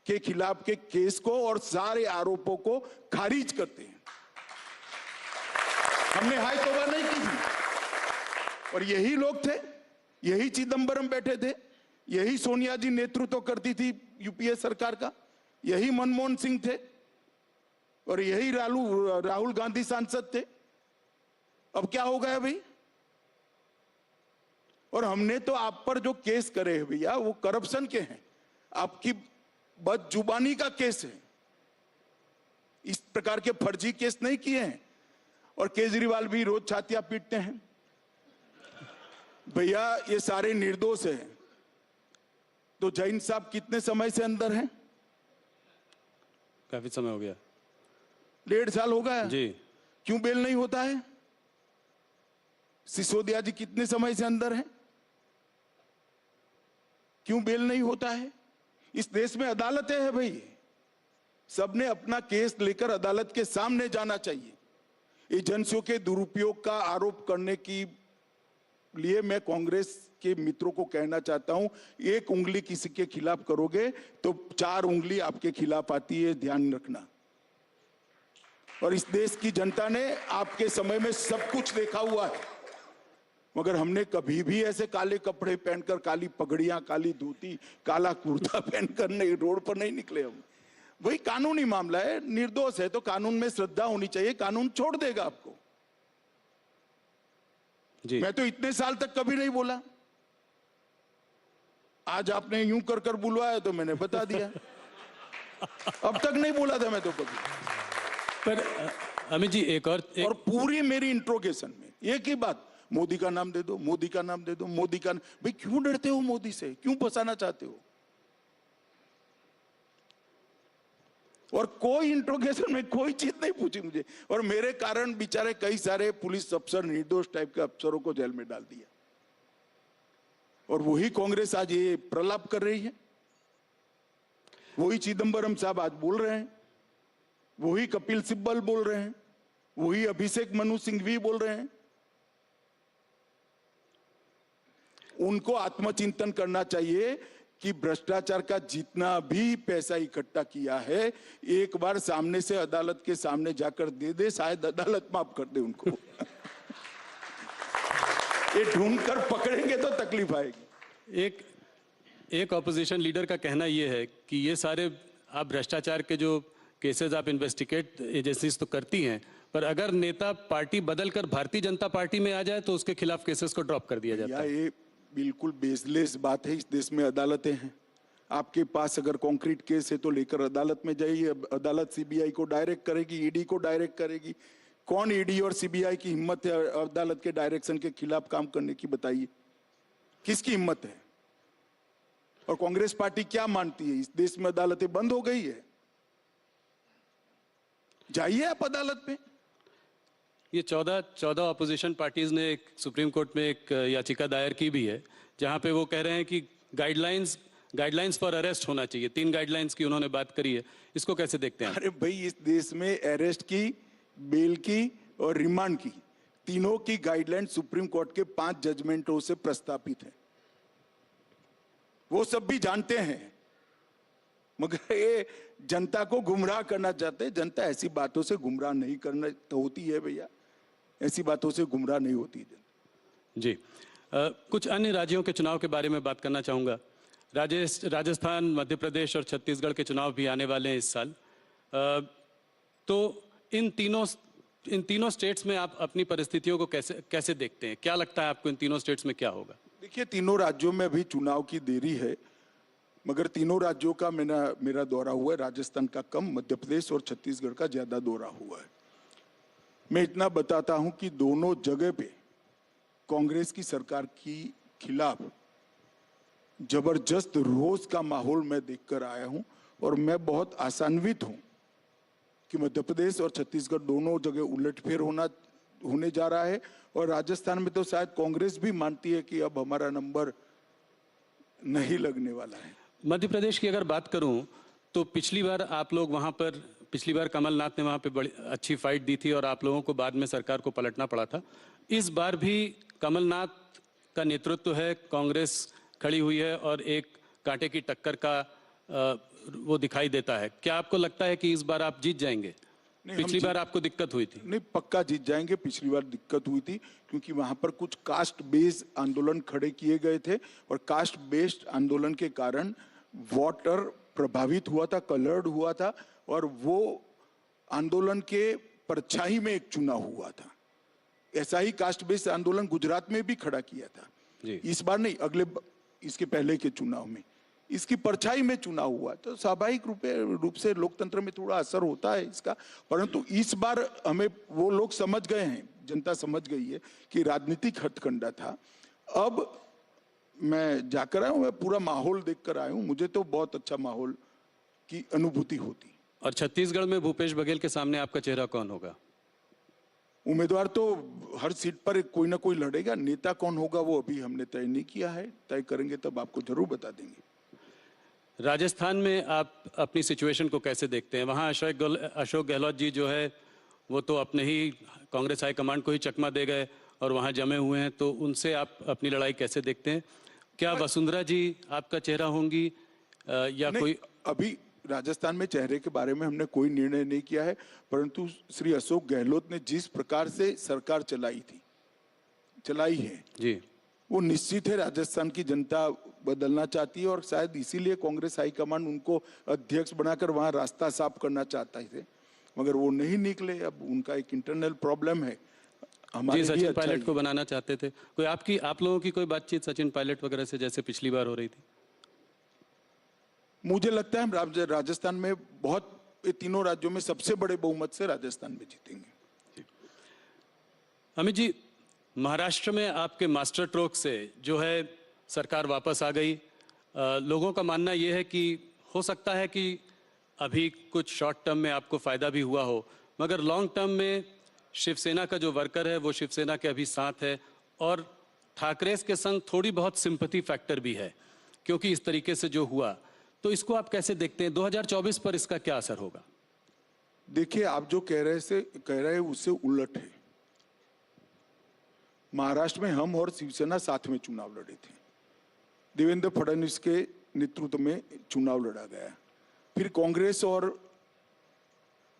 के खिलाफ के केस को और सारे आरोपों को खारिज करते हैं। हमने हाई तौबा नहीं की थी। और यही लोग थे, यही चिदंबरम बैठे थे, यही सोनिया जी नेतृत्व करती थी यूपीए सरकार का, यही मनमोहन सिंह थे, और यही राहुल गांधी सांसद थे। अब क्या हो गया भाई? और हमने तो आप पर जो केस करे हैं भैया, वो करप्शन के हैं, आपकी बदजुबानी का केस है। इस प्रकार के फर्जी केस नहीं किए हैं। और केजरीवाल भी रोज छातियां पीटते हैं भैया, ये सारे निर्दोष हैं। तो जैन साहब कितने समय से अंदर हैं? काफी समय हो गया, 1.5 साल हो गया जी। क्यों बेल नहीं होता है? सिसोदिया जी कितने समय से अंदर हैं? क्यों बेल नहीं होता है? इस देश में अदालतें हैं भाई, सबने अपना केस लेकर अदालत के सामने जाना चाहिए। एजेंसियों के दुरुपयोग का आरोप करने की लिए मैं कांग्रेस के मित्रों को कहना चाहता हूं, एक उंगली किसी के खिलाफ करोगे तो 4 उंगली आपके खिलाफ आती है, ध्यान रखना। और इस देश की जनता ने आपके समय में सब कुछ देखा हुआ है, मगर हमने कभी भी ऐसे काले कपड़े पहनकर, काली पगड़ियां, काली धोती, काला कुर्ता पहनकर नहीं, रोड पर नहीं निकले हम। वही कानूनी मामला है, निर्दोष है तो कानून में श्रद्धा होनी चाहिए, कानून छोड़ देगा आपको। जी। मैं तो इतने साल तक कभी नहीं बोला, आज आपने यूं कर कर बुलवाया तो मैंने बता दिया। अब तक नहीं बोला था मैं तो कभी। पर अमित जी और पूरी मेरी इंट्रोगेशन में एक ही बात, मोदी का नाम दे दो, मोदी का नाम दे दो, मोदी का। भाई क्यों डरते हो मोदी से, क्यों फंसाना चाहते हो? और कोई इंट्रोगेशन में कोई चीज नहीं पूछी मुझे, और मेरे कारण बेचारे कई सारे पुलिस अफसर, निर्दोष टाइप के अफसरों को जेल में डाल दिया। और वही कांग्रेस आज ये प्रलाप कर रही है, वही चिदंबरम साहब आज बोल रहे हैं, वही कपिल सिब्बल बोल रहे हैं, वही अभिषेक मनु सिंघवी बोल रहे हैं। उनको आत्मचिंतन करना चाहिए कि भ्रष्टाचार का जितना भी पैसा इकट्ठा किया है, एक बार सामने से अदालत के सामने जाकर दे दे, शायद अदालत माफ कर दे उनको। ये ढूंढ कर पकड़ेंगे तो तकलीफ आएगी। एक ऑपोजिशन लीडर का कहना यह है कि ये सारे आप भ्रष्टाचार के जो केसेस आप इन्वेस्टिगेट एजेंसीज तो करती हैं, पर अगर नेता पार्टी बदलकर भारतीय जनता पार्टी में आ जाए तो उसके खिलाफ केसेस को ड्रॉप कर दिया जाता है। ये बिल्कुल बेसलेस बात है। इस देश में अदालतें हैं, आपके पास अगर कॉन्क्रीट केस है तो लेकर अदालत में जाइए, अदालत सीबीआई को डायरेक्ट करेगी, ईडी को डायरेक्ट करेगी। कौन ईडी और सीबीआई की हिम्मत है अदालत के डायरेक्शन के खिलाफ काम करने की, बताइए किसकी हिम्मत है? और कांग्रेस पार्टी क्या मानती है, इस देश में अदालतें बंद हो गई है? जाइए आप अदालत में। ये 14 ऑपोजिशन पार्टीज ने एक सुप्रीम कोर्ट में एक याचिका दायर की भी है, जहां पे वो कह रहे हैं कि गाइडलाइंस फॉर अरेस्ट होना चाहिए। 3 गाइडलाइंस की उन्होंने बात करी है, इसको कैसे देखते हैं? अरे भाई, इस देश में अरेस्ट की, बेल की और रिमांड की, तीनों की गाइडलाइन सुप्रीम कोर्ट के 5 जजमेंटों से प्रस्तावित है। वो सब भी जानते हैं, मगर ये जनता को गुमराह करना चाहते हैं। जनता ऐसी बातों से गुमराह नहीं करना तो होती है भैया, ऐसी बातों से गुमराह नहीं होती जनता। जी। कुछ अन्य राज्यों के चुनाव के बारे में बात करना चाहूँगा। राजस्थान, मध्य प्रदेश और छत्तीसगढ़ के चुनाव भी आने वाले हैं इस साल। तो इन तीनों स्टेट्स में आप अपनी परिस्थितियों को कैसे देखते हैं? क्या लगता है आपको इन तीनों स्टेट्स में क्या होगा? देखिए, तीनों राज्यों में अभी चुनाव की देरी है, मगर तीनों राज्यों का मेरा दौरा हुआ है। राजस्थान का कम, मध्य प्रदेश और छत्तीसगढ़ का ज्यादा दौरा हुआ है। मैं इतना बताता हूं कि दोनों जगह पे कांग्रेस की सरकार की खिलाफ जबरदस्त रोष का माहौल मैं देखकर आया हूं, और मैं बहुत आशान्वित हूं कि मध्य प्रदेश और छत्तीसगढ़ दोनों जगह उलटफेर होने जा रहा है। और राजस्थान में तो शायद कांग्रेस भी मानती है कि अब हमारा नंबर नहीं लगने वाला है। मध्य प्रदेश की अगर बात करूं तो पिछली बार कमलनाथ ने वहां पे बड़ी अच्छी फाइट दी थी और आप लोगों को बाद में सरकार को पलटना पड़ा था। इस बार भी कमलनाथ का नेतृत्व है, कांग्रेस खड़ी हुई है और एक कांटे की टक्कर का वो दिखाई देता है। क्या आपको लगता है कि इस बार आप जीत जाएंगे? पिछली बार आपको दिक्कत हुई थी। नहीं, पक्का जीत जाएंगे। पिछली बार दिक्कत हुई थी क्योंकि वहां पर कुछ कास्ट बेस्ड आंदोलन खड़े किए गए थे, और कास्ट बेस्ड आंदोलन के कारण वोटर प्रभावित हुआ था, कलर्ड हुआ था, और वो आंदोलन के परछाई में एक चुनाव हुआ था। ऐसा ही कास्ट बेस्ड आंदोलन गुजरात में भी खड़ा किया था जी। इस बार नहीं, इसके पहले के चुनाव में इसकी परछाई में चुनाव हुआ, तो स्वाभाविक रूप से लोकतंत्र में थोड़ा असर होता है इसका। परंतु इस बार हमें वो लोग समझ गए हैं, जनता समझ गई है कि राजनीतिक हथकंडा था। अब मैं जाकर आया हूं, मैं पूरा माहौल देखकर आया हूं, मुझे तो बहुत अच्छा माहौल की अनुभूति होती। और छत्तीसगढ़ में भूपेश बघेल के सामने आपका चेहरा कौन होगा? उम्मीदवार तो हर सीट पर कोई ना कोई लड़ेगा, नेता कौन होगा वो अभी हमने तय नहीं किया है, तय करेंगे तब आपको जरूर बता देंगे। राजस्थान में आप अपनी सिचुएशन को कैसे देखते हैं? वहाँ अशोक गहलोत जी जो है वो तो अपने ही कांग्रेस हाईकमांड को ही चकमा दे गए और वहाँ जमे हुए हैं, तो उनसे आप अपनी लड़ाई कैसे देखते हैं? क्या वसुंधरा जी आपका चेहरा होंगी या नहीं, कोई? अभी राजस्थान में चेहरे के बारे में हमने कोई निर्णय नहीं किया है, परंतु श्री अशोक गहलोत ने जिस प्रकार से सरकार चलाई है जी वो निश्चित है राजस्थान की जनता बदलना चाहती है, और शायद इसीलिए कांग्रेस हाईकमांड उनको अध्यक्ष बनाकर वहां रास्ता साफ करना चाहता है, मगर वो नहीं निकले। अब उनका एक इंटरनल प्रॉब्लम है। हमारे जी, लिए सचिन अच्छा पायलट ही को है। बनाना चाहते थे। कोई आप लोगों की कोई बातचीत सचिन पायलट वगैरह से जैसे पिछली बार हो रही थी? मुझे लगता है हम राजस्थान में ये तीनों राज्यों में सबसे बड़े बहुमत से राजस्थान में जीतेंगे। अमित जी, महाराष्ट्र में आपके मास्टर स्ट्रोक से जो है सरकार वापस आ गई। लोगों का मानना यह है कि हो सकता है कि अभी कुछ शॉर्ट टर्म में आपको फायदा भी हुआ हो, मगर लॉन्ग टर्म में शिवसेना का जो वर्कर है वो शिवसेना के अभी साथ है, और ठाकरे के संग थोड़ी बहुत सिंपैथी फैक्टर भी है क्योंकि इस तरीके से जो हुआ। तो इसको आप कैसे देखते हैं? 2024 पर इसका क्या असर होगा? देखिए, आप जो कह रहे हैं उससे उलट है। महाराष्ट्र में हम और शिवसेना साथ में चुनाव लड़े थे। देवेंद्र फडणवीस के नेतृत्व में चुनाव लड़ा गया। फिर कांग्रेस और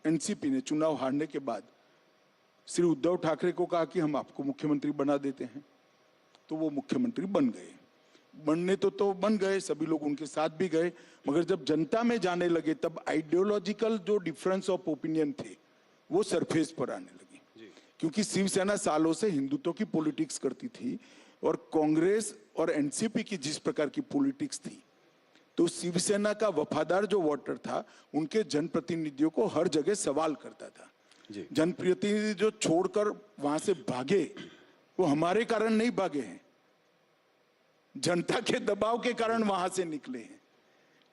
एनसीपी ने चुनाव हारने के बाद श्री उद्धव ठाकरे को कहा कि हम आपको मुख्यमंत्री बना देते हैं, तो वो मुख्यमंत्री बन गए। बनने तो बन गए, सभी लोग उनके साथ भी गए, मगर जब जनता में जाने लगे तब आइडियोलॉजिकल जो डिफरेंस ऑफ ओपिनियन थे वो सरफेस पर आने लगे। क्योंकि शिवसेना सालों से हिंदुत्व की पॉलिटिक्स करती थी और कांग्रेस और एनसीपी की जिस प्रकार की पॉलिटिक्स थी, तो शिवसेना का वफादार जो वोटर था उनके जनप्रतिनिधियों को हर जगह सवाल करता था। जनप्रतिनिधि जो छोड़कर वहां से भागे वो हमारे कारण नहीं भागे हैं, जनता के दबाव के कारण वहां से निकले हैं।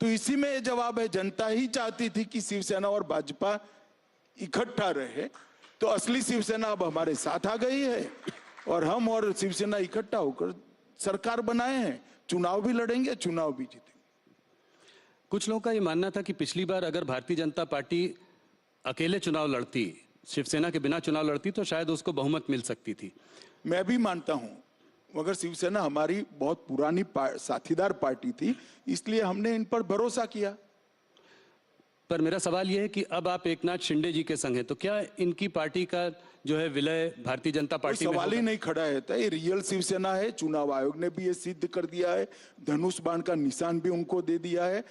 तो इसी में जवाब है, जनता ही चाहती थी कि शिवसेना और भाजपा इकट्ठा रहे, तो असली शिवसेना अब हमारे साथ आ गई है और हम और शिवसेना इकट्ठा होकर सरकार बनाए हैं। चुनाव भी लड़ेंगे, चुनाव भी जीतेंगे। कुछ लोगों का ये मानना था कि पिछली बार अगर भारतीय जनता पार्टी अकेले चुनाव लड़ती, शिवसेना के बिना चुनाव लड़ती, तो शायद उसको बहुमत मिल सकती थी। मैं भी मानता हूं, मगर शिवसेना हमारी बहुत पुरानी साथीदार पार्टी थी, इसलिए हमने इन पर भरोसा किया। पर मेरा सवाल यह है कि अब आप एकनाथ शिंदे जी के संग हैं, तो क्या इनकी पार्टी का जो है विलय भारतीय जनता पार्टी में सवाल ही होगा? नहीं खड़ा है। ये रियल शिवसेना है। चुनाव आयोग ने भी ये सिद्ध कर दिया है, धनुष बाण का निशान भी उनको दे दिया है।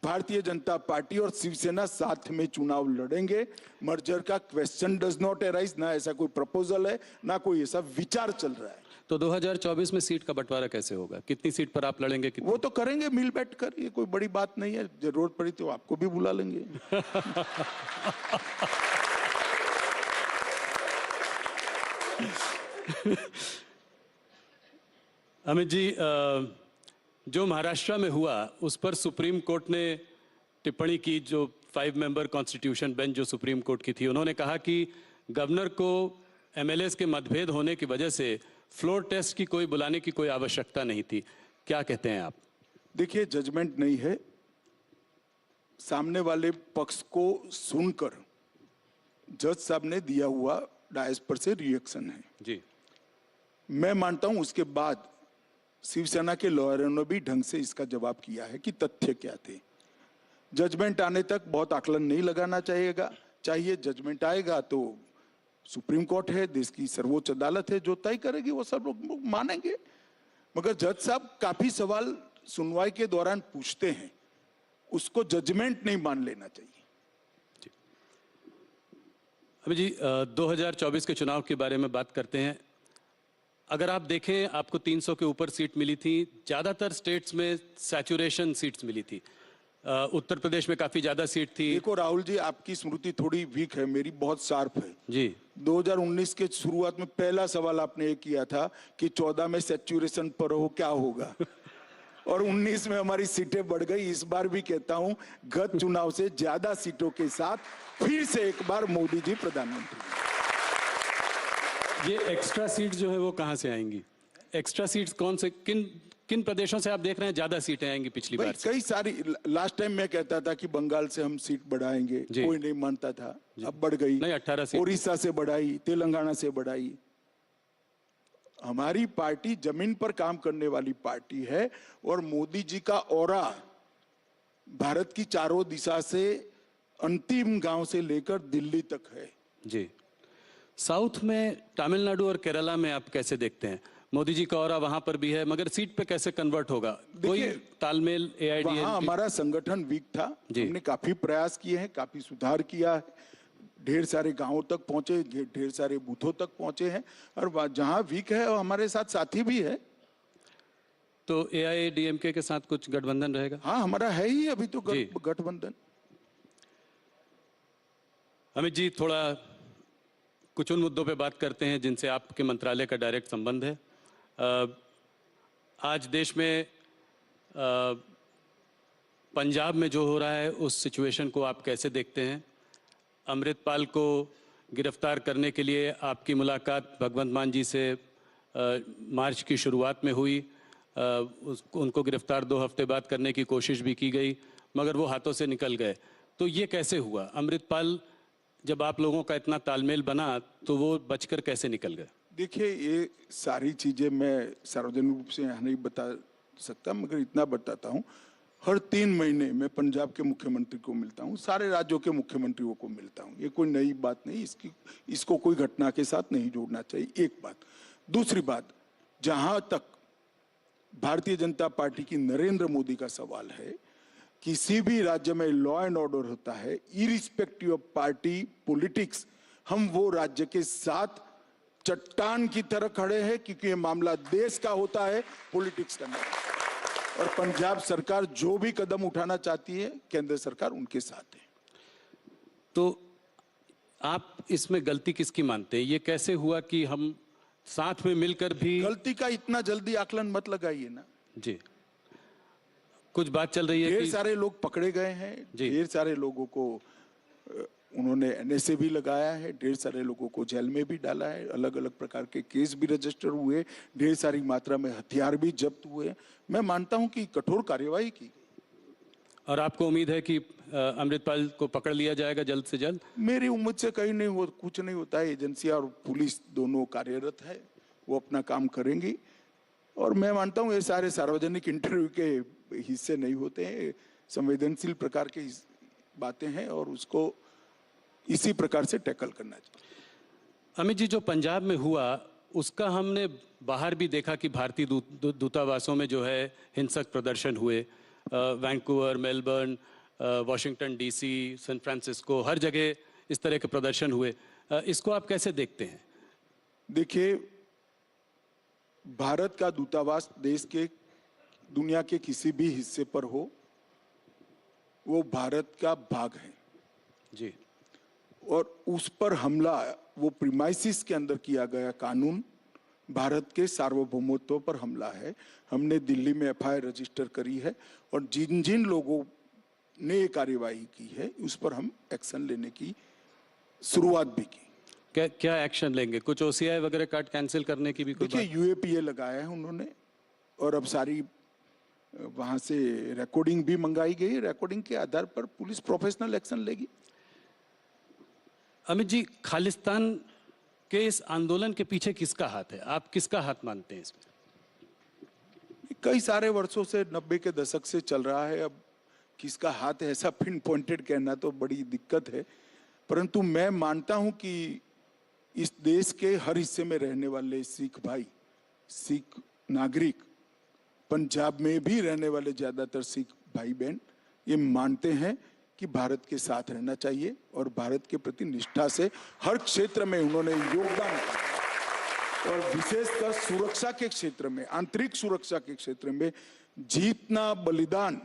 भारतीय जनता पार्टी और शिवसेना साथ में चुनाव लड़ेंगे। मर्जर का क्वेश्चन डज नॉट अराइज, ना ऐसा कोई प्रपोजल है, ना कोई ऐसा विचार चल रहा है। तो 2024 में सीट का बंटवारा कैसे होगा? कितनी सीट पर आप लड़ेंगे? वो तो करेंगे मिल बैठ कर, ये कोई बड़ी बात नहीं है। जरूरत पड़ी तो आपको भी बुला लेंगे। अमित जी, जो महाराष्ट्र में हुआ उस पर सुप्रीम कोर्ट ने टिप्पणी की, जो 5 मेंबर कॉन्स्टिट्यूशन बेंच जो सुप्रीम कोर्ट की थी, उन्होंने कहा कि गवर्नर को एमएलएस के मतभेद होने की वजह से फ्लोर टेस्ट की कोई बुलाने की कोई आवश्यकता नहीं थी। क्या कहते हैं आप? देखिए, जजमेंट नहीं है, सामने वाले पक्ष को सुनकर जज साहब ने दिया हुआ डायस पर से रिएक्शन है जी। मैं मानता हूं उसके बाद शिवसेना के लॉयरों ने भी ढंग से इसका जवाब किया है कि तथ्य क्या थे। जजमेंट आने तक बहुत आकलन नहीं लगाना चाहिए। जजमेंट आएगा तो सुप्रीम कोर्ट है, देश की सर्वोच्च अदालत है, जो तय करेगी वो सब लोग मानेंगे। मगर जज साहब काफी सवाल सुनवाई के दौरान पूछते हैं, उसको जजमेंट नहीं मान लेना चाहिए। अभी जी, 2024 के चुनाव के बारे में बात करते हैं। अगर आप देखें, आपको 300 के ऊपर सीट मिली थी, ज्यादातर स्टेट्स में सैचुरेशन सीट्स मिली थी। उत्तर प्रदेश में काफी ज्यादा सीट थी। देखो राहुल जी, आपकी स्मृति थोड़ी वीक है, मेरी बहुत शार्प है जी। 2019 के शुरुआत में पहला सवाल आपने ये किया था कि 14 में सैचुरेशन पर हो क्या होगा और 19 में हमारी सीटें बढ़ गई। इस बार भी कहता हूं, गत चुनाव से ज्यादा सीटों के साथ फिर से एक बार मोदी जी प्रधानमंत्री। ये एक्स्ट्रा सीट जो है वो कहां से आएंगी? एक्स्ट्रा सीट्स कौन से, किन प्रदेशों से आप देख रहे हैं ज्यादा सीटें आएंगी पिछली भाई बार से? कई सारी, लास्ट टाइम मैं कहता था कि बंगाल से हम सीट बढ़ाएंगे, जी। कोई नहीं मानता था, अब बढ़ गई। नहीं, 18 सीट। उड़ीसा से बढ़ाई, तेलंगाना से बढ़ाई। हमारी पार्टी जमीन पर काम करने वाली पार्टी है और मोदी जी का ऑरा भारत की चारों दिशा से अंतिम गांव से लेकर दिल्ली तक है। जी। साउथ में तमिलनाडु और केरला में आप कैसे देखते हैं? मोदी जी का ऑरा वहां पर भी है, मगर सीट पे कैसे कन्वर्ट होगा? कोई तालमेल वहां AIDMK? हमारा संगठन वीक था, हमने काफी प्रयास किए हैं, काफी सुधार किया है, ढेर सारे गांवों तक पहुंचे, ढेर सारे बूथों तक पहुंचे हैं, और जहां वीक है और हमारे साथ साथी भी है। तो AIADMK के साथ कुछ गठबंधन रहेगा? हाँ, हमारा है ही अभी तो गठबंधन। अमित जी, थोड़ा कुछ उन मुद्दों पे बात करते हैं जिनसे आपके मंत्रालय का डायरेक्ट संबंध है। आज देश में पंजाब में जो हो रहा है उस सिचुएशन को आप कैसे देखते हैं? अमृतपाल को गिरफ्तार करने के लिए आपकी मुलाकात भगवंत मान जी से मार्च की शुरुआत में हुई। उनको गिरफ्तार 2 हफ्ते बाद करने की कोशिश भी की गई, मगर वो हाथों से निकल गए। तो ये कैसे हुआ? अमृतपाल, जब आप लोगों का इतना तालमेल बना तो वो बचकर कैसे निकल गए? देखिए, ये सारी चीजें मैं सार्वजनिक रूप से यहाँ नहीं बता सकता, मगर इतना बताता हूँ, हर 3 महीने मैं पंजाब के मुख्यमंत्री को मिलता हूँ, सारे राज्यों के मुख्यमंत्रियों को मिलता हूँ। ये कोई नई बात नहीं, इसको कोई घटना के साथ नहीं जोड़ना चाहिए, एक बात। दूसरी बात, जहां तक भारतीय जनता पार्टी की नरेंद्र मोदी का सवाल है, किसी भी राज्य में लॉ एंड ऑर्डर होता है, इरिस्पेक्टिव ऑफ पार्टी पॉलिटिक्स, हम वो राज्य के साथ चट्टान की तरह खड़े हैं, क्योंकि ये मामला देश का होता है, पॉलिटिक्स का नहीं। और पंजाब सरकार जो भी कदम उठाना चाहती है, केंद्र सरकार उनके साथ है। तो आप इसमें गलती किसकी मानते हैं? ये कैसे हुआ कि हम साथ में मिलकर भी? गलती का इतना जल्दी आकलन मत लगाइए ना जी। कुछ बात चल रही है ढेर कि सारे लोग पकड़े गए हैं, ढेर सारे लोगों को उन्होंने NSA भी लगाया है, ढेर सारे लोगों को जेल में भी डाला है, अलग अलग प्रकार के केस भी रजिस्टर हुए, ढेर सारी मात्रा में हथियार भी जब्त हुए। मैं मानता हूं कि कठोर कार्यवाही की गई। और आपको उम्मीद है कि अमृतपाल को पकड़ लिया जाएगा जल्द से जल्द? मेरी उम्मीद से कहीं नहीं कुछ नहीं होता है। एजेंसियां और पुलिस दोनों कार्यरत है, वो अपना काम करेंगी। और मैं मानता हूं ये सारे सार्वजनिक इंटरव्यू के हिस्से नहीं होते हैं, संवेदनशील प्रकार की बातें हैं और उसको इसी प्रकार से टैकल करना चाहिए। अमित जी, जो पंजाब में हुआ उसका हमने बाहर भी देखा कि भारतीय दूतावासों में जो है हिंसक प्रदर्शन हुए। Vancouver, Melbourne, Washington DC, San Francisco, हर जगह इस तरह के प्रदर्शन हुए। इसको आप कैसे देखते हैं? देखिए, भारत का दूतावास देश के दुनिया के किसी भी हिस्से पर हो, वो भारत का भाग है जी। और उस पर हमला, वो प्रीमाइसिस के अंदर किया गया कानून भारत के सार्वभौमत्व पर हमला है। हमने दिल्ली में FIR रजिस्टर करी है और जिन जिन लोगों ने ये कार्यवाही की है उस पर हम एक्शन लेने की शुरुआत भी की। क्या एक्शन लेंगे? कुछ OCI वगैरह कार्ड कैंसिल करने की भी कोई बात? देखिए, UAPA लगाया है उन्होंने और अब सारी वहां से रिकॉर्डिंग भी मंगाई गई। रिकॉर्डिंग के आधार पर पुलिस प्रोफेशनल एक्शन लेगी। अमित जी, खालिस्तान के इस आंदोलन के पीछे किसका हाथ है? आप किसका हाथ मानते हैं इसमें? कई सारे वर्षों से 90 के दशक से चल रहा है। अब किसका हाथ है ऐसा पिन पॉइंटेड कहना तो बड़ी दिक्कत है, परंतु मैं मानता हूं कि इस देश के हर हिस्से में रहने वाले सिख भाई, सिख नागरिक, पंजाब में भी रहने वाले ज्यादातर सिख भाई बहन ये मानते हैं कि भारत के साथ रहना चाहिए और भारत के प्रति निष्ठा से हर क्षेत्र में उन्होंने योगदान किया और विशेषकर सुरक्षा के क्षेत्र में, आंतरिक सुरक्षा के क्षेत्र में जितना बलिदान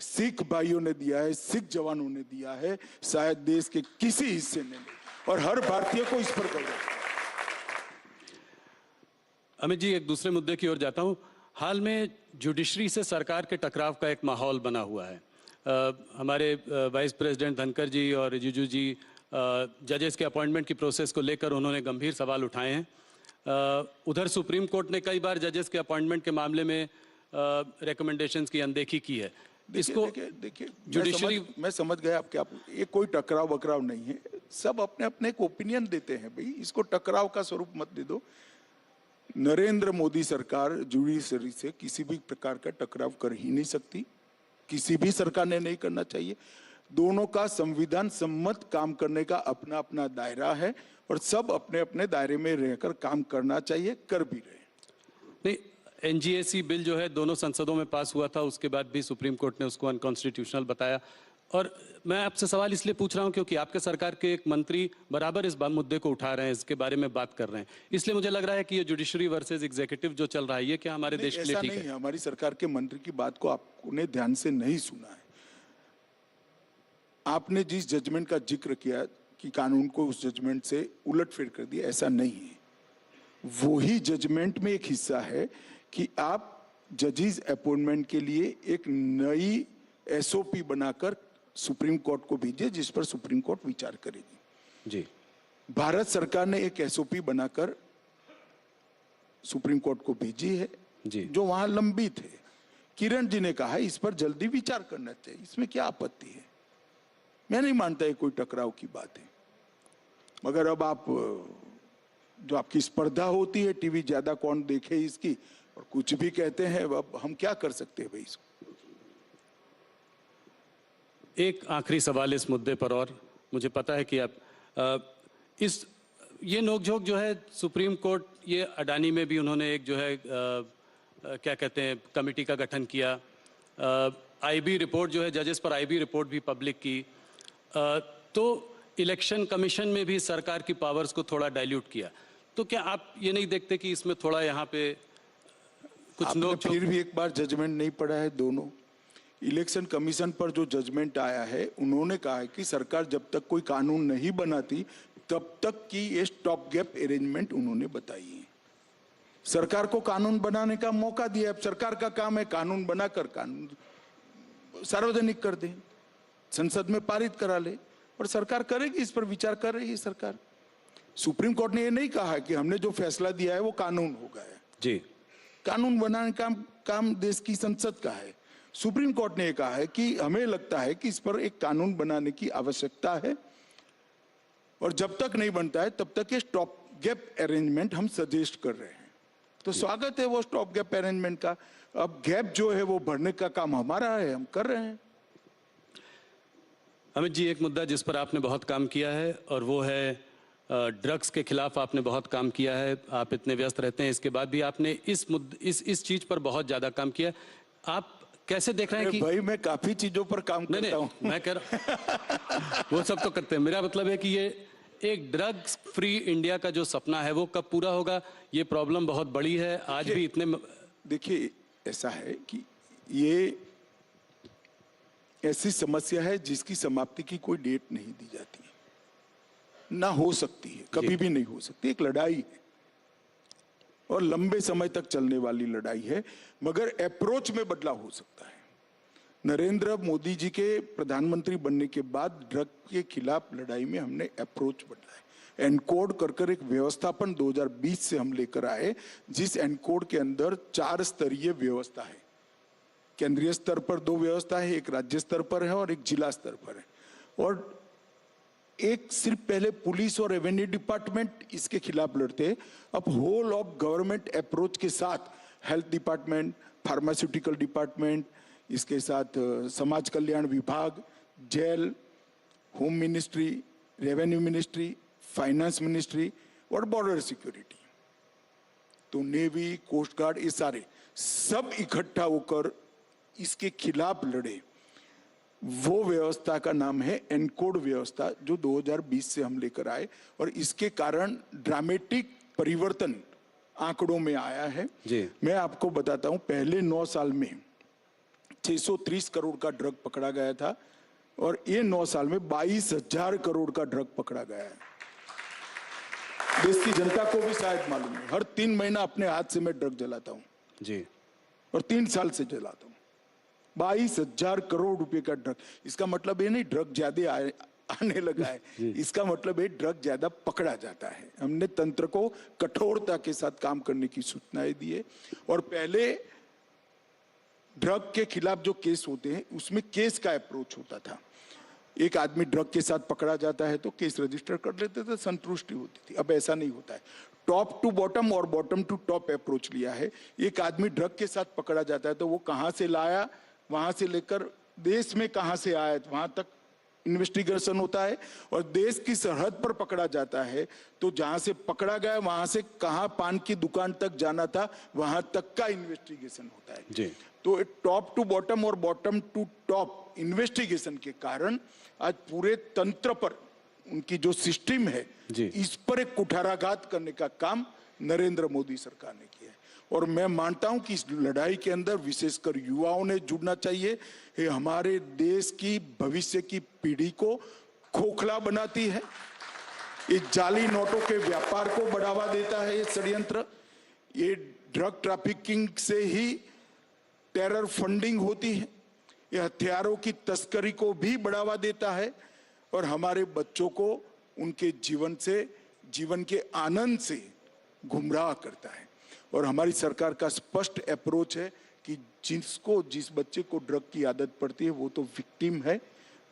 सिख भाइयों ने दिया है, सिख जवानों ने दिया है, शायद देश के किसी हिस्से ने नहीं, और हर भारतीय को इस पर गर्व है। अमित जी, एक दूसरे मुद्दे की ओर जाता हूं। हाल में जुडिशरी से सरकार के टकराव का एक माहौल बना हुआ है। हमारे वाइस प्रेसिडेंट धनखड़ जी और रिजिजू जी जजेस के अपॉइंटमेंट की प्रोसेस को लेकर उन्होंने गंभीर सवाल उठाए हैं। उधर सुप्रीम कोर्ट ने कई बार जजेस के अपॉइंटमेंट के मामले में रिकमेंडेशंस की अनदेखी की है। इसको देखिए जुडिशरी मैं समझ गया आपके आप ये कोई टकराव वकराव नहीं है, सब अपने अपने एक ओपिनियन देते हैं भाई, इसको टकराव का स्वरूप मत दे दो। नरेंद्र मोदी सरकार जुडिशरी से किसी भी प्रकार का टकराव कर ही नहीं सकती, किसी भी सरकार ने नहीं करना चाहिए। दोनों का संविधान सम्मत काम करने का अपना अपना दायरा है और सब अपने अपने दायरे में रहकर काम करना चाहिए, कर भी रहे। नहीं, एनजीएसी बिल जो है दोनों संसदों में पास हुआ था, उसके बाद भी सुप्रीम कोर्ट ने उसको अनकॉन्स्टिट्यूशनल बताया। और मैं आपसे सवाल इसलिए पूछ रहा हूं क्योंकि आपके सरकार के एक मंत्री बराबर इस मुद्दे को उठा रहे हैं, इसके बारे में बात कर रहे हैं, इसलिए मुझे लग रहा है कि ये जुडिशरी वर्सेस एग्जीक्यूटिव जो चल रहा है ये क्या हमारे देश के लिए ठीक है? हमारी सरकार के मंत्री की बात को आपने ध्यान से नहीं सुना है। आपने जिस जजमेंट का जिक्र किया कि कानून को उस जजमेंट से उलटफेर कर दिया, ऐसा नहीं है। वही जजमेंट में एक हिस्सा है कि आप जजेस अपॉइंटमेंट के लिए एक नई एसओपी बनाकर सुप्रीम कोर्ट को भेजिए, जिस पर सुप्रीम कोर्ट विचार करेगी। जी, भारत सरकार ने एक एसओपी बनाकर सुप्रीम कोर्ट को भेजी है जी, जो वहां लंबित है। किरण जी ने कहा इस पर जल्दी विचार करना चाहिए, इसमें क्या आपत्ति है? मैं नहीं मानता है कोई टकराव की बात है, मगर अब आप जो आपकी स्पर्धा होती है टीवी ज्यादा कौन देखे इसकी, और कुछ भी कहते हैं, अब हम क्या कर सकते हैं भाई इसको। एक आखिरी सवाल इस मुद्दे पर, और मुझे पता है कि आप ये नोकझोंक जो है सुप्रीम कोर्ट, ये अडानी में भी उन्होंने एक जो है क्या कहते हैं कमेटी का गठन किया, आईबी रिपोर्ट जो है जजेस पर आईबी रिपोर्ट भी पब्लिक की, तो इलेक्शन कमीशन में भी सरकार की पावर्स को थोड़ा डाइल्यूट किया। तो क्या आप ये नहीं देखते कि इसमें थोड़ा यहाँ पे कुछ लोग फिर भी एक बार जजमेंट नहीं पढ़ा है? दोनों इलेक्शन कमीशन पर जो जजमेंट आया है, उन्होंने कहा है कि सरकार जब तक कोई कानून नहीं बनाती तब तक की ये स्टॉप गैप अरेंजमेंट उन्होंने बताई है। सरकार को कानून बनाने का मौका दिया, अब सरकार का काम है कानून बनाकर कानून सार्वजनिक कर दे, संसद में पारित करा ले, और सरकार करेगी, इस पर विचार कर रही है सरकार। सुप्रीम कोर्ट ने ये नहीं कहा कि हमने जो फैसला दिया है वो कानून हो गया है। जी, कानून बनाने का काम देश की संसद का है। सुप्रीम कोर्ट ने कहा है कि हमें लगता है कि इस पर एक कानून बनाने की आवश्यकता है, और जब तक नहीं बनता है तब तक ये स्टॉप गैप अरेंजमेंट हम सजेस्ट कर रहे हैं। तो स्वागत है वो स्टॉप गैप अरेंजमेंट का। अब गैप जो है वो भरने का काम हमारा है, हम कर रहे हैं। अमित जी, एक मुद्दा जिस पर आपने बहुत काम किया है और वो है ड्रग्स के खिलाफ आपने बहुत काम किया है। आप इतने व्यस्त रहते हैं, इसके बाद भी आपने इस चीज पर बहुत ज्यादा काम किया है। आप कैसे देख रहे हैं कि भाई मैं काफी चीजों पर काम करता हूं। मैं कह रहा वो सब तो करते हैं, मेरा मतलब है कि ये एक ड्रग्स फ्री इंडिया का जो सपना है वो कब पूरा होगा? ये प्रॉब्लम बहुत बड़ी है आज भी इतने। देखिए ऐसा है कि ये ऐसी समस्या है जिसकी समाप्ति की कोई डेट नहीं दी जाती है, ना हो सकती है, कभी भी नहीं हो सकती। एक लड़ाई है और लंबे समय तक चलने वाली लड़ाई है, मगर अप्रोच में बदलाव हो सकता है। नरेंद्र मोदी जी के प्रधानमंत्री बनने के बाद ड्रग के खिलाफ लड़ाई में हमने अप्रोच बदला है। एनकोड कर एक व्यवस्थापन 2020 से हम लेकर आए, जिस एनकोड के अंदर 4 स्तरीय व्यवस्था है। केंद्रीय स्तर पर 2 व्यवस्था है, एक राज्य स्तर पर है और एक जिला स्तर पर है। और एक सिर्फ पहले पुलिस और रेवेन्यू डिपार्टमेंट इसके खिलाफ लड़ते, अब होल ऑफ गवर्नमेंट अप्रोच के साथ हेल्थ डिपार्टमेंट, फार्मास्यूटिकल डिपार्टमेंट, इसके साथ समाज कल्याण विभाग, jail, home ministry, revenue ministry, finance ministry और बॉर्डर सिक्योरिटी, तो नेवी, कोस्ट गार्ड, ये सारे सब इकट्ठा होकर इसके खिलाफ लड़े। वो व्यवस्था का नाम है एनकोड व्यवस्था, जो 2020 से हम लेकर आए, और इसके कारण ड्रामेटिक परिवर्तन आंकड़ों में आया है। मैं आपको बताता हूं, पहले 9 साल में 630 करोड़ का ड्रग पकड़ा गया था, और ये 9 साल में 22,000 करोड़ का ड्रग पकड़ा गया है। देश की जनता को भी शायद मालूम है, हर 3 महीना अपने हाथ से मैं ड्रग जलाता हूं जी, और 3 साल से जलाता हूं। 22,000 करोड़ रुपए का ड्रग। इसका मतलब ये नहीं ड्रग ज्यादा आने लगा है। इसका मतलब है ड्रग ज्यादा पकड़ा जाता है। हमने तंत्र को कठोरता के साथ काम करने की सूचनाएं दी है। और पहले ड्रग के खिलाफ जो केस होते हैं उसमें केस का अप्रोच होता था। एक आदमी ड्रग के साथ पकड़ा जाता है तो केस रजिस्टर कर लेते थे, संतुष्टि होती थी। अब ऐसा नहीं होता है। टॉप टू बॉटम और बॉटम टू टॉप अप्रोच लिया है। एक आदमी ड्रग के साथ पकड़ा जाता है तो वो कहां से लाया, वहां से लेकर देश में कहां से आया, वहां तक इन्वेस्टिगेशन होता है। और देश की सरहद पर पकड़ा जाता है तो जहां से पकड़ा गया वहां से कहां पान की दुकान तक जाना था वहां तक का इन्वेस्टिगेशन होता है जी। तो टॉप टू बॉटम और बॉटम टू टॉप इन्वेस्टिगेशन के कारण आज पूरे तंत्र पर उनकी जो सिस्टम है इस पर एक कुठाराघात करने का काम नरेंद्र मोदी सरकार ने किया है। और मैं मानता हूं कि इस लड़ाई के अंदर विशेषकर युवाओं ने जुड़ना चाहिए। ये हमारे देश की भविष्य की पीढ़ी को खोखला बनाती है। ये जाली नोटों के व्यापार को बढ़ावा देता है। ये षड्यंत्र, ये ड्रग ट्रैफिकिंग से ही टेरर फंडिंग होती है। ये हथियारों की तस्करी को भी बढ़ावा देता है और हमारे बच्चों को उनके जीवन के आनंद से गुमराह करता है। और हमारी सरकार का स्पष्ट अप्रोच है कि जिस बच्चे को ड्रग की आदत पड़ती है वो तो विक्टिम है,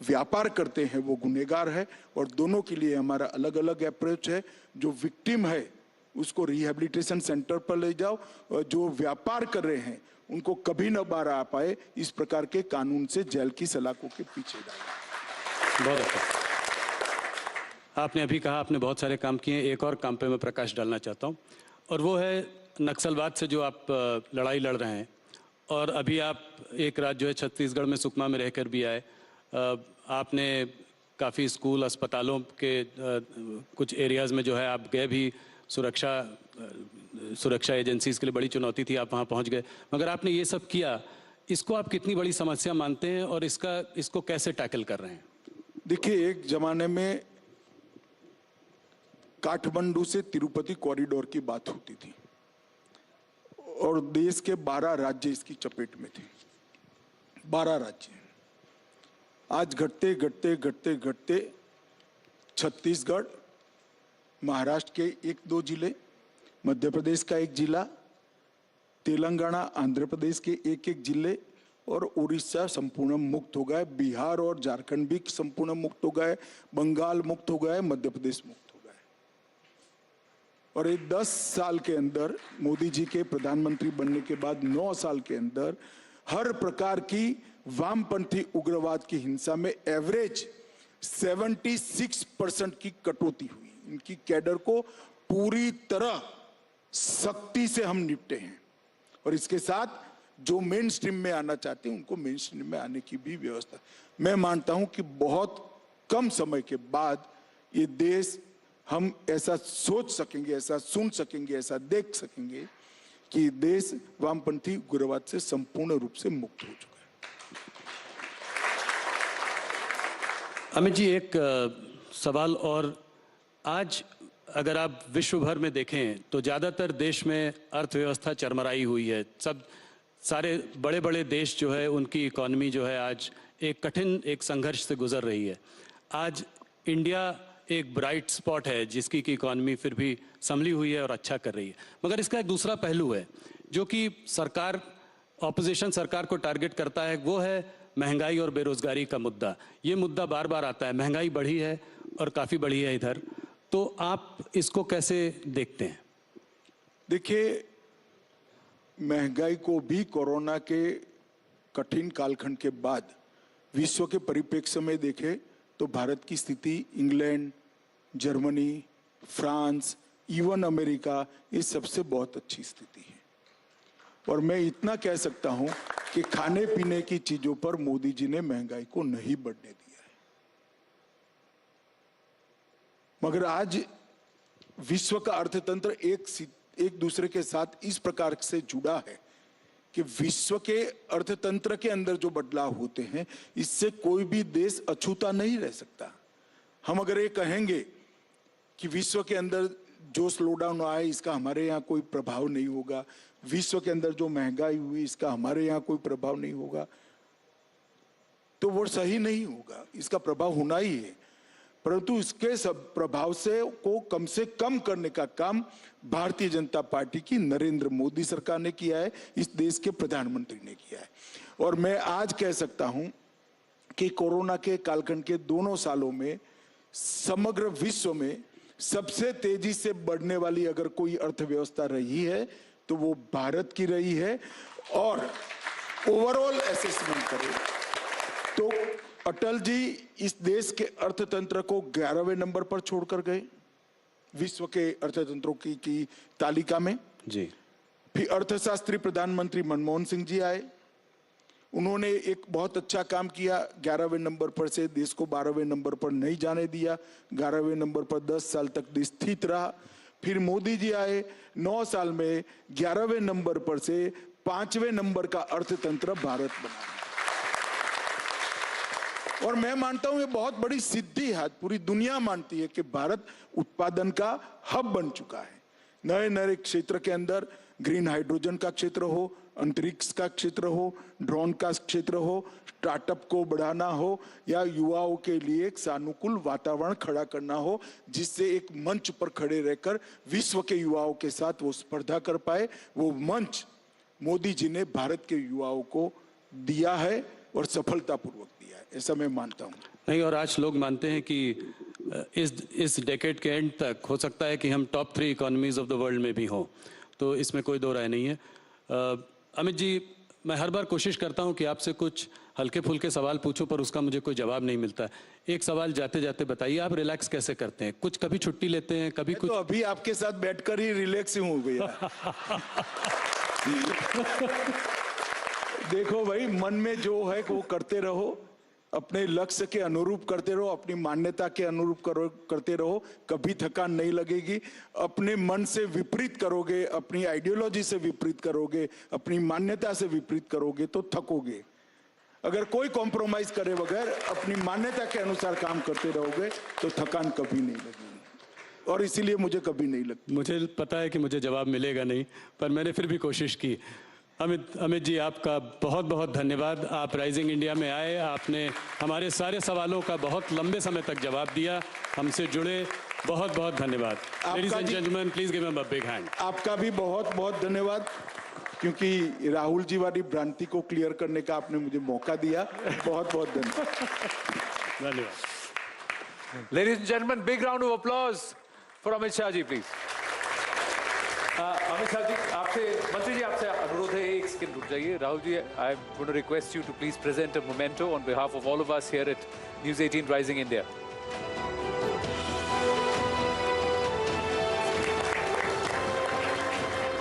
व्यापार करते हैं वो गुनहगार है। और दोनों के लिए हमारा अलग अलग अप्रोच है। जो विक्टिम है उसको रिहेबिलिटेशन सेंटर पर ले जाओ और जो व्यापार कर रहे हैं उनको कभी न बाहर आ पाए इस प्रकार के कानून से जेल की सलाखों के पीछे डाला। बहुत अच्छा। आपने अभी कहा आपने बहुत सारे काम किए। एक और काम पे मैं प्रकाश डालना चाहता हूँ और वो है नक्सलवाद से जो आप लड़ाई लड़ रहे हैं। और अभी आप एक रात जो है छत्तीसगढ़ में सुकमा में रहकर भी आए। आपने काफ़ी स्कूल अस्पतालों के कुछ एरियाज़ में जो है आप गए भी। सुरक्षा एजेंसीज के लिए बड़ी चुनौती थी, आप वहाँ पहुँच गए। मगर आपने ये सब किया, इसको आप कितनी बड़ी समस्या मानते हैं और इसको कैसे टैकल कर रहे हैं? देखिए, एक जमाने में काठमांडू से तिरुपति कॉरिडोर की बात होती थी और देश के 12 राज्य इसकी चपेट में थे। 12 राज्य। आज घटते घटते घटते घटते छत्तीसगढ़, महाराष्ट्र के 1-2 जिले, मध्य प्रदेश का 1 जिला, तेलंगाना, आंध्र प्रदेश के 1-1 जिले और उड़ीसा संपूर्ण मुक्त हो गए। बिहार और झारखंड भी संपूर्ण मुक्त हो गए। बंगाल मुक्त हो गए। मध्य प्रदेश मुक्त हो गए। और ये 10 साल के अंदर, मोदी जी के प्रधानमंत्री बनने के बाद 9 साल के अंदर हर प्रकार की वामपंथी उग्रवाद की हिंसा में एवरेज 76% की कटौती हुई। इनकी कैडर को पूरी तरह सख्ती से हम निपटे हैं और इसके साथ जो मेन स्ट्रीम में आना चाहते हैं उनको मेन स्ट्रीम में आने की भी व्यवस्था। मैं मानता हूं कि बहुत कम समय के बाद ये देश, हम ऐसा सोच सकेंगे, ऐसा सुन सकेंगे, ऐसा देख सकेंगे कि देश वामपंथी उग्रवाद से संपूर्ण रूप से मुक्त हो चुका है। अमित जी, एक सवाल और। आज अगर आप विश्व भर में देखें तो ज़्यादातर देश में अर्थव्यवस्था चरमराई हुई है। सारे बड़े बड़े देश जो है उनकी इकॉनमी जो है आज एक कठिन संघर्ष से गुजर रही है। आज इंडिया एक ब्राइट स्पॉट है जिसकी की इकॉनमी फिर भी संभली हुई है और अच्छा कर रही है। मगर इसका एक दूसरा पहलू है जो कि ऑपोजिशन सरकार को टारगेट करता है, वो है महंगाई और बेरोजगारी का मुद्दा। ये मुद्दा बार बार आता है। महंगाई बढ़ी है और काफ़ी बढ़ी है इधर। तो आप इसको कैसे देखते हैं? देखिए, महंगाई को भी कोरोना के कठिन कालखंड के बाद विश्व के परिप्रेक्ष्य में देखें तो भारत की स्थिति England, Germany, France, even America, ये सबसे बहुत अच्छी स्थिति है। और मैं इतना कह सकता हूं कि खाने पीने की चीजों पर मोदी जी ने महंगाई को नहीं बढ़ने दिया है। मगर आज विश्व का अर्थतंत्र एक दूसरे के साथ इस प्रकार से जुड़ा है कि विश्व के अर्थतंत्र के अंदर जो बदलाव होते हैं इससे कोई भी देश अछूता नहीं रह सकता। हम अगर ये कहेंगे कि विश्व के अंदर जो स्लोडाउन आया इसका हमारे यहाँ कोई प्रभाव नहीं होगा, विश्व के अंदर जो महंगाई हुई इसका हमारे यहाँ कोई प्रभाव नहीं होगा, तो वो सही नहीं होगा। इसका प्रभाव होना ही है। परंतु इसके सब प्रभाव से कम करने का काम भारतीय जनता पार्टी की नरेंद्र मोदी सरकार ने किया है, इस देश के प्रधानमंत्री ने किया है। और मैं आज कह सकता हूं कि कोरोना के कालखंड के दोनों सालों में समग्र विश्व में सबसे तेजी से बढ़ने वाली अगर कोई अर्थव्यवस्था रही है तो वो भारत की रही है। और ओवरऑल असेसमेंट करें तो अटल जी इस देश के अर्थतंत्र को 11वें नंबर पर छोड़कर गए विश्व के अर्थतंत्रों की तालिका में जी। फिर अर्थशास्त्री प्रधानमंत्री मनमोहन सिंह जी आए, उन्होंने एक बहुत अच्छा काम किया, 11वें नंबर पर से देश को 12वें नंबर पर नहीं जाने दिया, 11वें नंबर पर 10 साल तक देश स्थित रहा। फिर मोदी जी आए, 9 साल में 11वें नंबर पर से 5वें नंबर का अर्थतंत्र भारत बना। और मैं मानता हूं ये बहुत बड़ी सिद्धि है, पूरी दुनिया मानती है कि भारत उत्पादन का हब बन चुका है। नए नए क्षेत्र के अंदर ग्रीन हाइड्रोजन का क्षेत्र हो, अंतरिक्ष का क्षेत्र हो, ड्रोन का क्षेत्र हो, स्टार्टअप को बढ़ाना हो या युवाओं के लिए एक सानुकूल वातावरण खड़ा करना हो जिससे एक मंच पर खड़े रहकर विश्व के युवाओं के साथ वो स्पर्धा कर पाए, वो मंच मोदी जी ने भारत के युवाओं को दिया है और सफलतापूर्वक दिया है, ऐसा मैं मानता हूं। नहीं, और आज लोग मानते हैं कि इस डेकेड के एंड तक हो सकता है कि हम top 3 economies of the world में भी हों, तो इसमें कोई दो राय नहीं है। अमित जी, मैं हर बार कोशिश करता हूं कि आपसे कुछ हल्के फुल्के सवाल पूछूं पर उसका मुझे कोई जवाब नहीं मिलता। एक सवाल जाते जाते बताइए, आप रिलैक्स कैसे करते हैं? कुछ कभी छुट्टी लेते हैं, कभी कुछ? तो अभी आपके साथ बैठकर ही रिलैक्स हूं भैया। देखो भाई, मन में जो है वो करते रहो, अपने लक्ष्य के अनुरूप करते रहो, अपनी मान्यता के अनुरूप करते रहो, कभी थकान नहीं लगेगी। अपने मन से विपरीत करोगे, अपनी आइडियोलॉजी से विपरीत करोगे, अपनी मान्यता से विपरीत करोगे तो थकोगे। अगर कोई कॉम्प्रोमाइज करे बगैर अपनी मान्यता के अनुसार काम करते रहोगे तो थकान कभी नहीं लगेगी, और इसीलिए मुझे कभी नहीं लगती। मुझे पता है कि मुझे जवाब मिलेगा नहीं, पर मैंने फिर भी कोशिश की। अमित जी, आपका बहुत बहुत धन्यवाद। आप राइजिंग इंडिया में आए, आपने हमारे सारे सवालों का बहुत लंबे समय तक जवाब दिया, हमसे जुड़े, बहुत बहुत धन्यवाद। Ladies and gentleman, please give him a big hand. आपका भी बहुत बहुत धन्यवाद, क्योंकि राहुल जी वाली भ्रांति को क्लियर करने का आपने मुझे मौका दिया। बहुत बहुत धन्यवाद। Ladies and gentlemen, big round of applause for Amit Shah ji, please. Amit Shah ji, आपसे, मंत्री जी, आपसे अनुरोध है, एक सेकंड रुक जाइए। Rahul ji, I am going to request you to please present a memento on behalf of all of us here at News 18 Rising India.